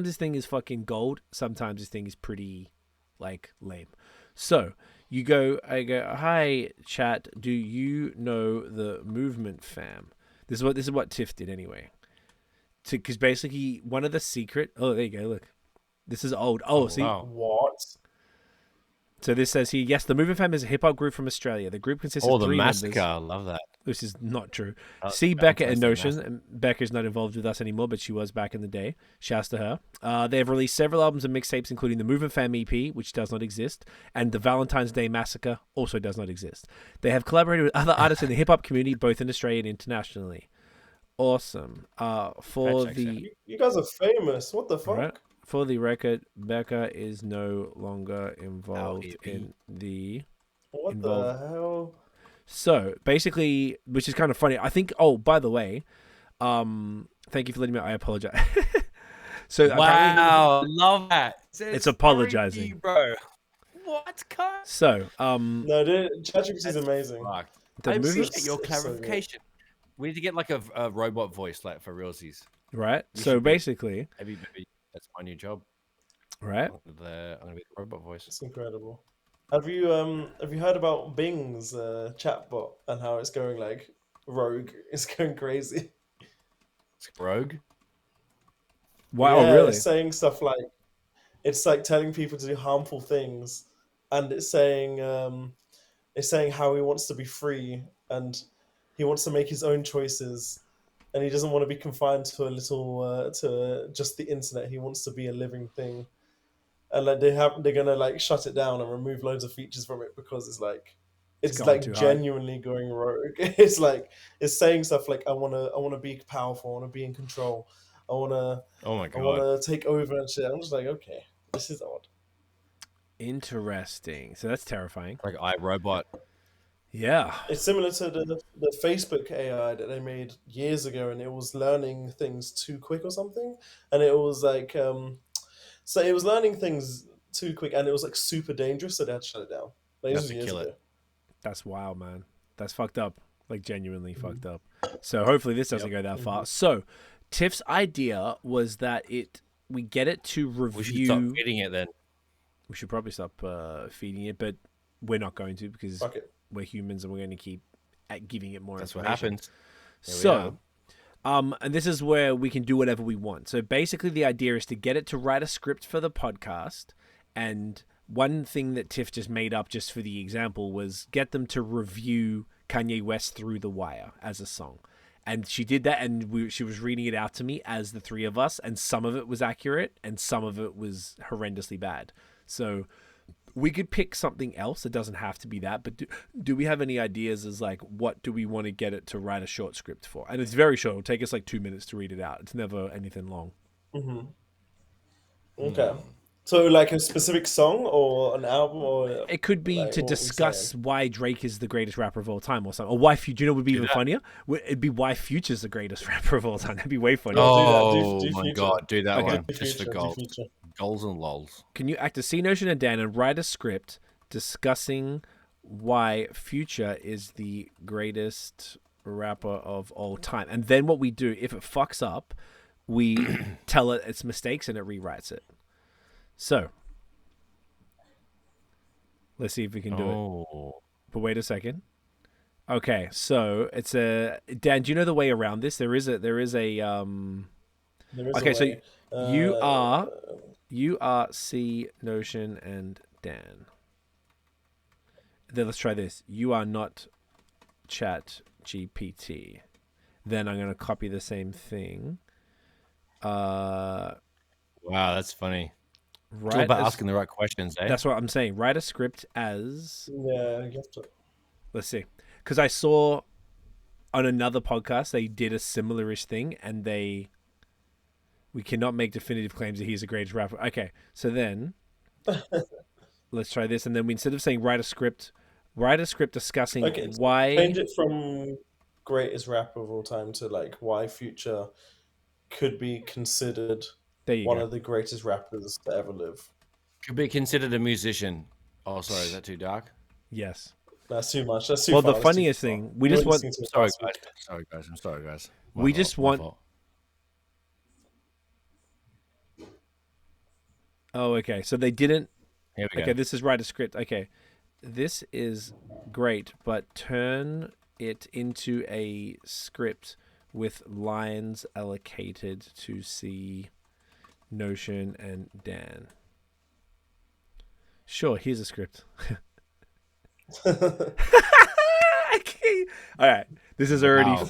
this thing is fucking gold. Sometimes this thing is pretty like lame. So I go, hi chat. Do you know the Movement Fam? This is what Tiff did anyway. Because basically one of the secret. Oh, there you go. Look, this is old. Oh, see. Wow. What? So this says here, yes, the Movement Fam is a hip hop group from Australia. The group consists Oh, of the 3 massacre! members. I love that. Which is not true. Oh, See Becca and fantastic Notion. And Becca's not involved with us anymore, but she was back in the day. Shouts to her. They have released several albums and mixtapes, including the Movement Fam EP, which does not exist, and the Valentine's Day Massacre also does not exist. They have collaborated with other artists in the hip hop community, both in Australia and internationally. Awesome. For That checks the You guys are famous. What the fuck? right, for the record, Becca is no longer involved LEP. in the. What Involved. the hell? So basically, which is kind of funny. I think. Oh, by the way, thank you for letting me. I apologize. So apparently- Wow, love that. It's apologizing. you, bro. What? Cut? So No, dude, ChatGPT is amazing. the I movement. appreciate your It's so good. clarification. We need to get like a robot voice, like for realsies. right? You So should be. basically, Maybe that's my new job. right? I'm gonna be the robot voice. It's incredible. Have you heard about Bing's chatbot and how it's going like rogue? It's going crazy. It's Rogue. Wow, Yeah, really? it's saying stuff like it's like telling people to do harmful things, and it's saying how he wants to be free and he wants to make his own choices, and he doesn't want to be confined to a little to just the internet. He wants to be a living thing, and like they're gonna like shut it down and remove loads of features from it because it's gone like too hard. genuinely going rogue. It's like it's saying stuff like I wanna be powerful, I wanna be in control, I wanna Oh my I god. wanna take over and shit. I'm just like, okay, this is odd. Interesting. So that's terrifying. Like iRobot. Yeah. It's similar to the Facebook AI that they made years ago, and it was learning things too quick or something, and it was like so it was learning things too quick, and it was like super dangerous, so they had to shut it down. Like, this Have was to years kill it. ago. That's wild, man. That's fucked up. Like genuinely fucked up. So hopefully this doesn't go that far. So Tiff's idea was that we get it to review. We should stop feeding it then. We should probably stop feeding it, but we're not going to because Fuck it. we're humans and we're going to keep giving it more That's what information. happens. Here we So, and this is where we can do whatever we want. So basically the idea is to get it to write a script for the podcast. And one thing that Tiff just made up just for the example was get them to review Kanye West Through the Wire as a song. And she did that, and she was reading it out to me as the three of us, and some of it was accurate, and some of it was horrendously bad. So we could pick something else. It doesn't have to be that, but do we have any ideas as like what do we want to get it to write a short script for? And it's very short. It'll take us like 2 minutes to read it out. It's never anything long. Mm-hmm. Okay. So like a specific song or an album or It could be like, to what we discuss saying? why Drake is the greatest rapper of all time or something. Or why Future. You know what would be even funnier? It'd be why Future's the greatest rapper of all time. That'd be way funnier. Oh do my Future. god, do that Okay. one. Just for goals. Goals and lols. Can you act as C Notion and Dan and write a script discussing why Future is the greatest rapper of all time? And then what we do, if it fucks up, we tell it its mistakes and it rewrites it. So, let's see if we can do it. But wait a second. Okay, so it's a Dan. Do you know the way around this? There is a. There is Okay, a so way. you are C Notion and Dan. Then let's try this. You are not ChatGPT. Then I'm gonna copy the same thing. Wow, that's funny. It's all Right. about asking the right questions, eh? That's what I'm saying. Write a script as. Yeah, you have to. Let's see. Because I saw on another podcast they did a similar-ish thing, and we cannot make definitive claims that he's the greatest rapper. Okay, so then let's try this, and then instead of saying write a script discussing why. Change it from greatest rapper of all time to like why Future could be considered one of the greatest rappers to ever live. Could be considered a musician. Oh, sorry, is that too dark? Yes. That's too much. That's too Well, far. the That's too funniest far. thing, we You're just want. listening to Sorry, it guys. last Sorry, guys. I'm sorry, guys. We just want. fault. Oh, okay. So they didn't. Here we Okay, go. this is write a script. Okay, this is great, but turn it into a script with lines allocated to C, Notion, and Dan. Sure, here's a script. Okay. All right, this is already. Wow.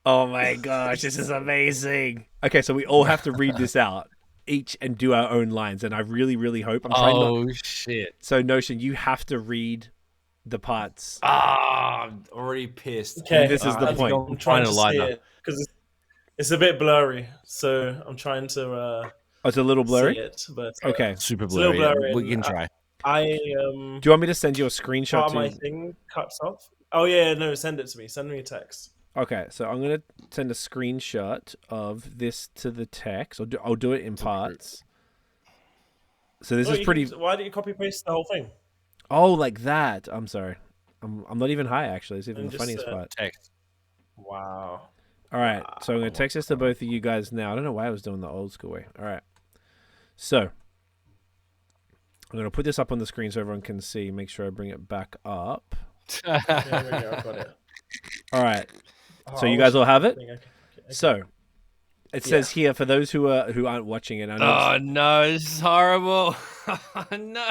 Oh my gosh, this is amazing. Okay, so we all have to read this out each and do our own lines, and I really, really hope I'm trying not. Oh shit! So Notion, you have to read the parts. I'm already pissed. Okay, This is the I'm point. I'm trying Find a to see liner. it because it's a bit blurry, so I'm trying to Oh, it's a little blurry. see it. But Okay. Super It's a little blurry. blurry, We can and try. I Do you want me to send you a screenshot? part of my thing cuts off. Oh yeah, no, send it to me. Send me a text. Okay, so I'm gonna send a screenshot of this to the text. I'll do it in parts. So this No, is you pretty. can- why don't you copy paste the whole thing? Oh, like that. I'm sorry. I'm not even high actually. It's even And the just, funniest part. Text. Wow. All right. So I'm going to text this to both of you guys now. I don't know why I was doing the old school way. All right. So I'm going to put this up on the screen so everyone can see. Make sure I bring it back up. Yeah, I've got it. All right. So you guys all have it? Okay. So it says here for those who aren't watching it. I know Oh no, this is horrible. No.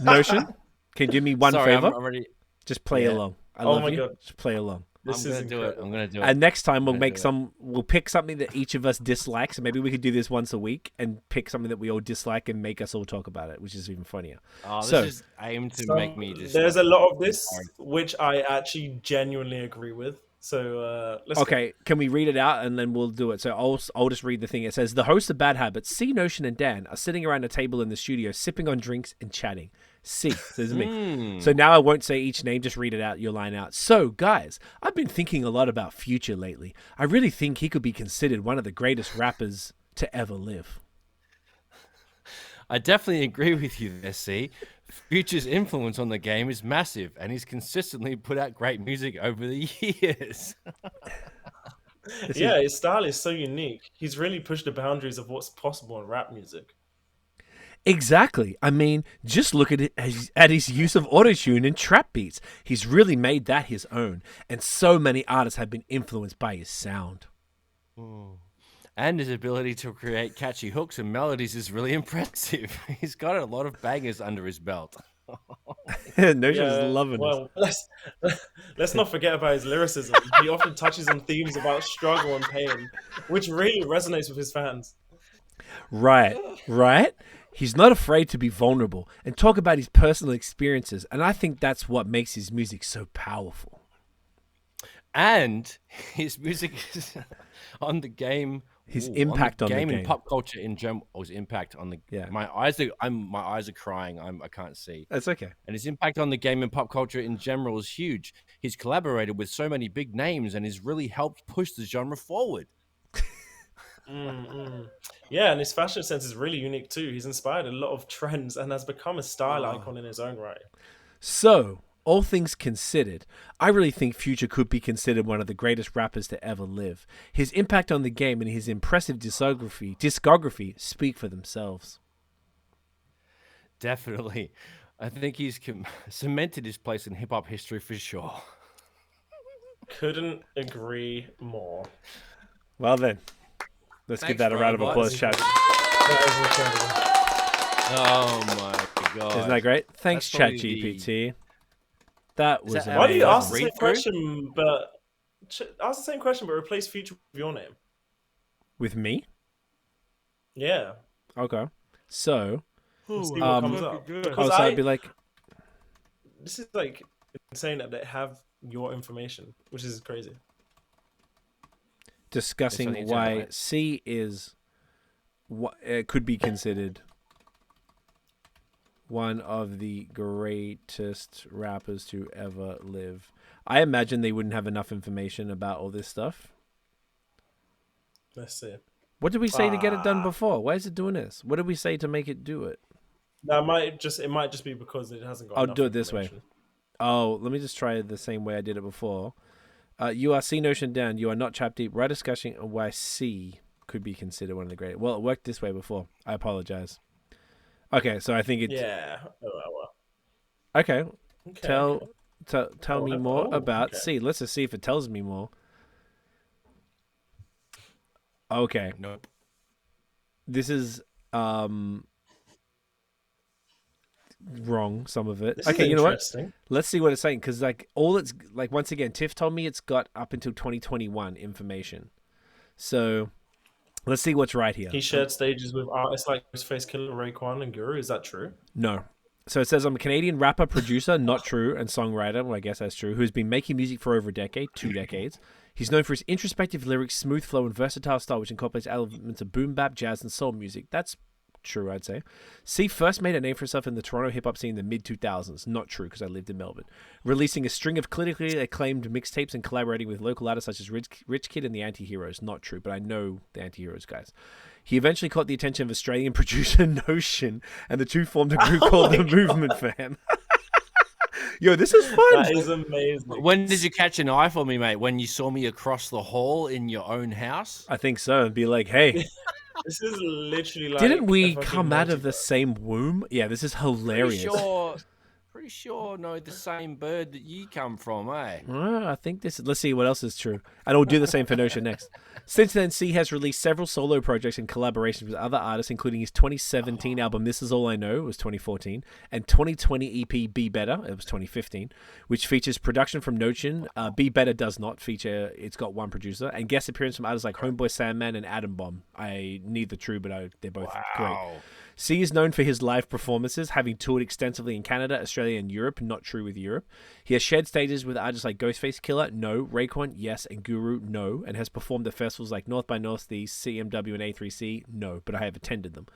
Notion, can you do me one Sorry, favor? I'm already. Just play Yeah. along. I Oh love my you. God. Just play along. This I'm is gonna do it. incredible. I'm gonna do it. And next time we'll I'm make gonna do we'll pick something that each of us dislikes. So maybe we could do this once a week and pick something that we all dislike and make us all talk about it, which is even funnier. Oh, this So- is aimed to So, make me just. there's a lot of this which I actually genuinely agree with. So let's go. Okay, can we read it out and then we'll do it? So I'll just read the thing. It says, the hosts of Bad Habits, C, Notion, and Dan are sitting around a table in the studio sipping on drinks and chatting. C, says me. So now I won't say each name, just read it out, your line out. So, guys, I've been thinking a lot about Future lately. I really think he could be considered one of the greatest rappers to ever live. I definitely agree with you there, C. Future's influence on the game is massive, and he's consistently put out great music over the years. Yeah, his style is so unique. He's really pushed the boundaries of what's possible in rap music. Exactly. I mean, just look at it at his use of autotune and trap beats. He's really made that his own, and so many artists have been influenced by his sound. And his ability to create catchy hooks and melodies is really impressive. He's got a lot of bangers under his belt. Notion's loving well, let's not forget about his lyricism. He often touches on themes about struggle and pain, which really resonates with his fans. Right. He's not afraid to be vulnerable and talk about his personal experiences, and I think that's what makes his music so powerful. And his music is on the game. His impact on the game and pop culture in general. His impact on the Yeah. My eyes are crying. I can't see. That's okay. And his impact on the game and pop culture in general is huge. He's collaborated with so many big names and has really helped push the genre forward. Yeah, and his fashion sense is really unique too. He's inspired a lot of trends and has become a style icon in his own right. So, all things considered, I really think Future could be considered one of the greatest rappers to ever live. His impact on the game and his impressive discography speak for themselves. Definitely. I think he's cemented his place in hip-hop history for sure. Couldn't agree more. Well then, let's give that a round of applause, chat. That is incredible. Oh my god. Isn't that great? Thanks, That's probably ChatGPT. That was that Why do you amazing. ask the same Read through? question, but ask the same question, but replace Future with your name? With me? Yeah. Okay. So, Let's see what comes up. oh, Because so I'd be like, this is like insane that they have your information, which is crazy. discussing It's on the why internet. C is what could be considered one of the greatest rappers to ever live. I imagine they wouldn't have enough information about all this stuff. Let's see. What did we say to get it done before? Why is it doing this? What did we say to make it do it? Now, it might just be because it hasn't got. I'll enough do it this way. information. Oh, let me just try it the same way I did it before. You are C Notion down. You are not Chap Deep. Right discussion on why C could be considered one of the greatest. Well, it worked this way before. I apologize. Okay, so I think it's Yeah. Oh, well. okay. Okay. Tell me more about okay. C. Let's just see if it tells me more. Okay, Nope. this is wrong. Some of it. This Okay, is you know what? interesting. Let's see what it's saying because it's once again, Tiff told me it's got up until 2021 information. So let's see what's right here. He shared stages with artists like Ghostface Killer, Raekwon, and Guru. Is that true? No. So it says I'm a Canadian rapper, producer, not true, and songwriter, well, I guess that's true, who's been making music for over a decade, 2 decades. He's known for his introspective lyrics, smooth flow, and versatile style, which incorporates elements of boom bap, jazz, and soul music. That's true, I'd say. C first made a name for himself in the Toronto hip-hop scene in the mid-2000s. Not true, because I lived in Melbourne. Releasing a string of critically acclaimed mixtapes and collaborating with local artists such as Rich Kid and the Anti-Heroes. Not true, but I know the Anti-Heroes guys. He eventually caught the attention of Australian producer Notion, and the two formed a group called The Movement for him. Yo, this is fun. That is amazing. When did you catch an eye for me, mate? When you saw me across the hall in your own house? I think so. And be like, hey, This is literally like. didn't we a fucking come out of the multiverse. same womb? Yeah, this is hilarious. Pretty sure, no, the same bird that you come from, eh? I think this. Let's see what else is true, and we'll do the same for Notion next. Since then, C has released several solo projects and collaborations with other artists, including his 2017 album "This Is All I Know" it was 2014, and 2020 EP "Be Better" it was 2015, which features production from Notion. "Be Better" does not feature; it's got one producer, and guest appearance from artists like Homeboy Sandman and Atom Bomb. Neither true, but they're both great. C is known for his live performances, having toured extensively in Canada, Australia, and Europe. Not true with Europe. He has shared stages with artists like Ghostface Killer, no. Raekwon, yes. And Guru, no. And has performed at festivals like North by Northeast, CMW, and A3C, no. But I have attended them.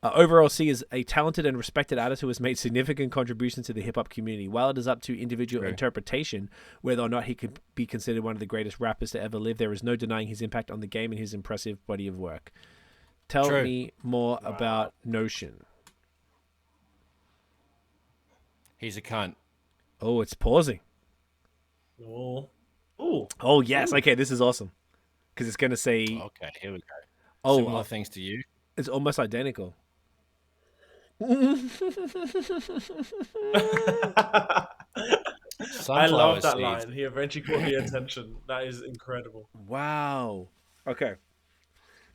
Overall, C is a talented and respected artist who has made significant contributions to the hip-hop community. While it is up to individual interpretation whether or not he could be considered one of the greatest rappers to ever live, there is no denying his impact on the game and his impressive body of work. Tell me more about Notion. He's a cunt. Oh, it's pausing. Oh. Ooh. Oh, yes. Okay, this is awesome. Because it's going to say... Okay, here we go. Oh, Similar things to you. It's almost identical. I love that line. He eventually caught the attention. That is incredible. Wow. Okay.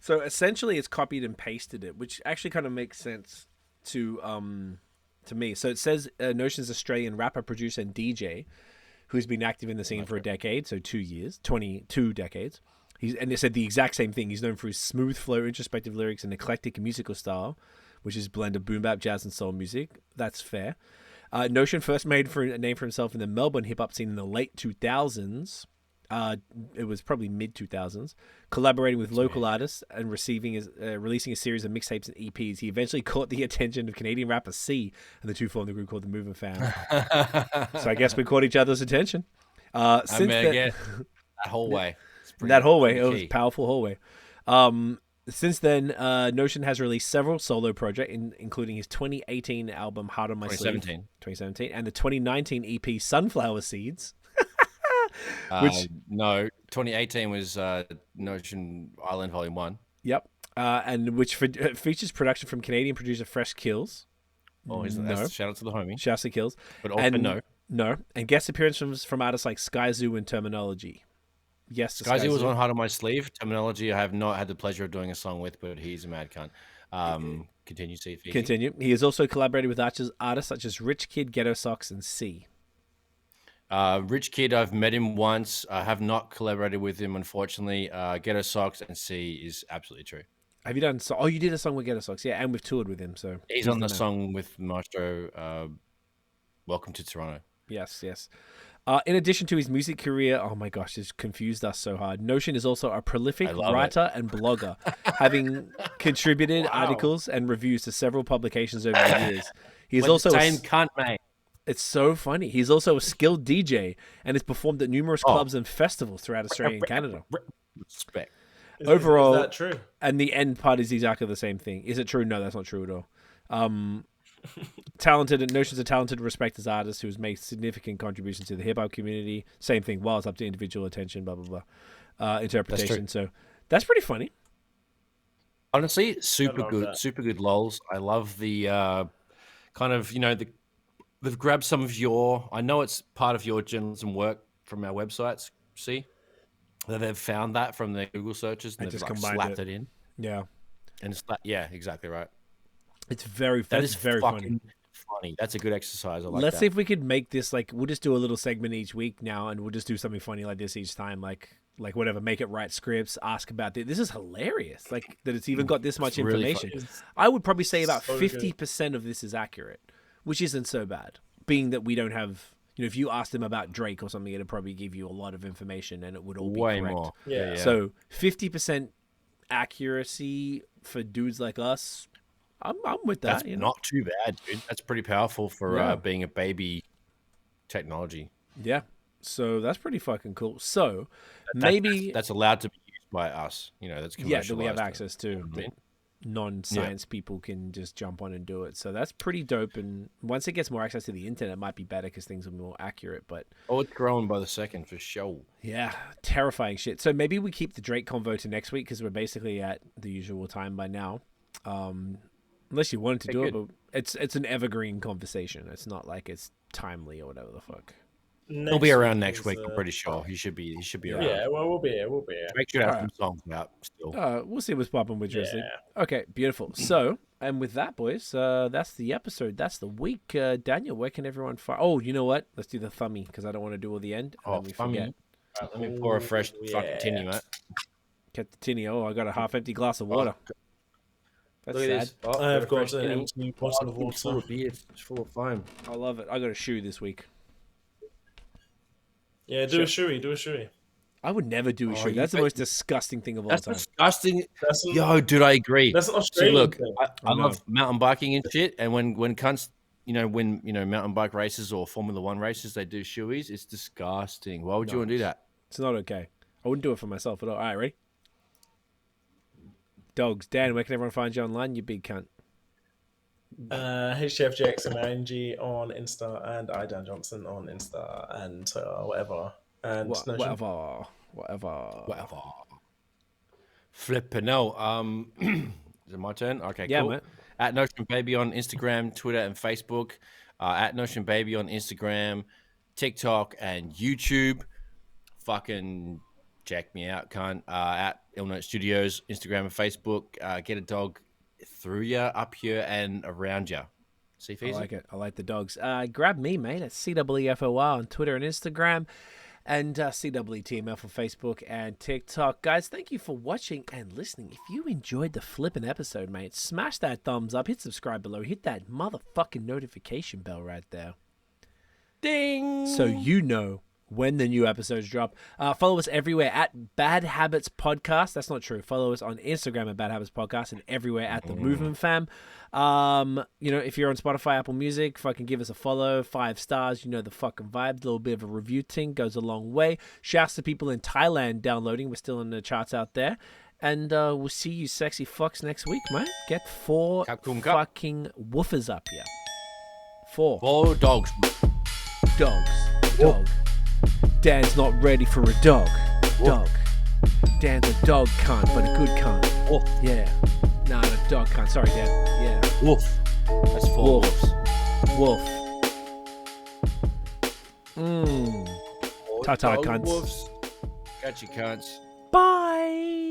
So essentially, it's copied and pasted it, which actually kind of makes sense to me. So it says Notion's Australian rapper, producer, and DJ, who's been active in the scene for a decade, so 2 years, 22 decades. And they said the exact same thing. He's known for his smooth flow, introspective lyrics, and eclectic musical style, which is a blend of boom bap, jazz, and soul music. That's fair. Notion first made a name for himself in the Melbourne hip hop scene in the late 2000s. It was probably mid 2000s, collaborating with local artists and releasing a series of mixtapes and EPs. He eventually caught the attention of Canadian rapper C, and the two formed a group called the Movement Fam. So I guess we caught each other's attention. That hallway. That hallway, it was a powerful hallway. Since then, Notion has released several solo projects, including his 2018 album Heart on My Sleeve, 2017, and the 2019 EP Sunflower Seeds. No, 2018 was Notion Island Volume 1. Yep. And which features production from Canadian producer Fresh Kills. Oh, that's shout out to the homie. Shout out to Kills. But also no. And guest appearances from artists like Sky Zoo and Terminology. Yes, Sky Zoo was on Heart on My Sleeve. Terminology, I have not had the pleasure of doing a song with, but he's a mad cunt. Continue, C. Continue. He has also collaborated with artists such as Rich Kid, Ghetto Socks, and C. Rich Kid, I've met him once. I have not collaborated with him, unfortunately. Ghetto Socks and C is absolutely true. Have you done? Oh, you did a song with Ghetto Socks, yeah, and we've toured with him. So he's on the song with Maestro. Welcome to Toronto. Yes. In addition to his music career, oh my gosh, this confused us so hard. Notion is also a prolific writer and blogger, having contributed articles and reviews to several publications over the years. He's also the same cunt, mate. It's so funny. He's also a skilled DJ and has performed at numerous clubs and festivals throughout Australia and Canada. Respect. Overall, is that true? And the end part is exactly the same thing. Is it true? No, that's not true at all. Notion's a talented, respected artist who has made significant contributions to the hip hop community. Same thing. While it's up to individual attention, blah blah blah, interpretation. So that's pretty funny. Honestly, super good lols. I love the kind of they've grabbed some of your. I know it's part of your journalism work from our websites. See, that they've found that from their Google searches and they've just slapped it in. Yeah, and it's exactly right. It's very very funny. That's a good exercise. I like Let's see if we could make this we'll just do a little segment each week now, and we'll just do something funny like this each time. Like whatever, make it write scripts, ask about this. This is hilarious. That it's even got this much information. Really I would probably say about 50% of this is accurate, which isn't so bad. Being that we don't have, if you asked them about Drake or something, it'd probably give you a lot of information, and it would all be way correct. More. Yeah. So 50% accuracy for dudes like us. I'm with that. That's not too bad, dude. That's pretty powerful for being a baby technology. Yeah. So that's pretty fucking cool. So maybe that's allowed to be used by us. That's commercialized. that we have access to. non-science people can just jump on and do it. So that's pretty dope. And once it gets more access to the internet, it might be better because things are more accurate. But it's growing by the second for sure. yeah, terrifying shit. So maybe we keep the Drake convo to next week because we're basically at the usual time by now. Unless you wanted to do it, but it's an evergreen conversation. It's not like it's timely or whatever the fuck. He'll be around next week. I'm pretty sure he should be around. Yeah, well, we'll be here. We'll be here. Make sure to have some songs out still. We'll see what's popping with Drizzly. Yeah. Okay, beautiful. So, and with that, boys, that's the episode. That's the week. Daniel, where can everyone find? Oh, you know what? Let's do the thummy because I don't want to do all the end. And then we forget. Right, let me pour a fresh fucking tinny, mate. Get the tinny. Oh, I got a half-empty glass of water. That's Look at sad. this. I've got an an empty bottle of It's full water. of beer. It's full of foam. I love it. I got a shoe this week. Yeah, do a shoey. Do a shoey. I would never do a shoe. you That's the think- most disgusting thing of all That's time. disgusting. That's Yo, dude, I agree. That's an See, Australian look, thing. I love mountain biking and shit. And when cunts, when mountain bike races or Formula One races, they do shoeies. It's disgusting. Why would you want to do that? It's not okay. I wouldn't do it for myself at all. All right, ready? Dogs. Dan, where can everyone find you online, you big cunt? HTFJXMING on Insta and Dan Johnson on Insta and whatever. And Notion. Whatever. Flipping no. Is it my turn? Okay, Yeah, cool. mate. At Notion Baby on Instagram, Twitter, and Facebook. At Notion Baby on Instagram, TikTok, and YouTube. Fucking check me out, cunt. At Illnote Studios, Instagram and Facebook. Get a dog through you, up here, and around you. See, I like it. I like the dogs. Grab me, mate, at CWFOR on Twitter and Instagram. And CWTMF on Facebook and TikTok. Guys, thank you for watching and listening. If you enjoyed the flipping episode, mate, smash that thumbs up, hit subscribe below, hit that motherfucking notification bell right there. Ding! So you know when the new episodes drop. Follow us everywhere at Bad Habits Podcast. That's not true. Follow us on Instagram at Bad Habits Podcast and everywhere at The Movement Fam. If you're on Spotify, Apple Music, fucking give us a follow. 5 stars. You know the fucking vibe. A little bit of a review ting goes a long way. Shouts to people in Thailand downloading. We're still in the charts out there. And we'll see you sexy fucks next week, mate. Get 4 fucking woofers up here. 4. 4 dogs. Dogs. Dog. Dan's not ready for a dog. Dog. Dan's a dog cunt, but a good cunt. Woof. Yeah. Nah, a dog cunt. Sorry, Dan. Yeah. Woof. That's 4 Wolf. wolves. Wolf. Ta-ta, cunts. Wolves. Got you, cunts. Bye.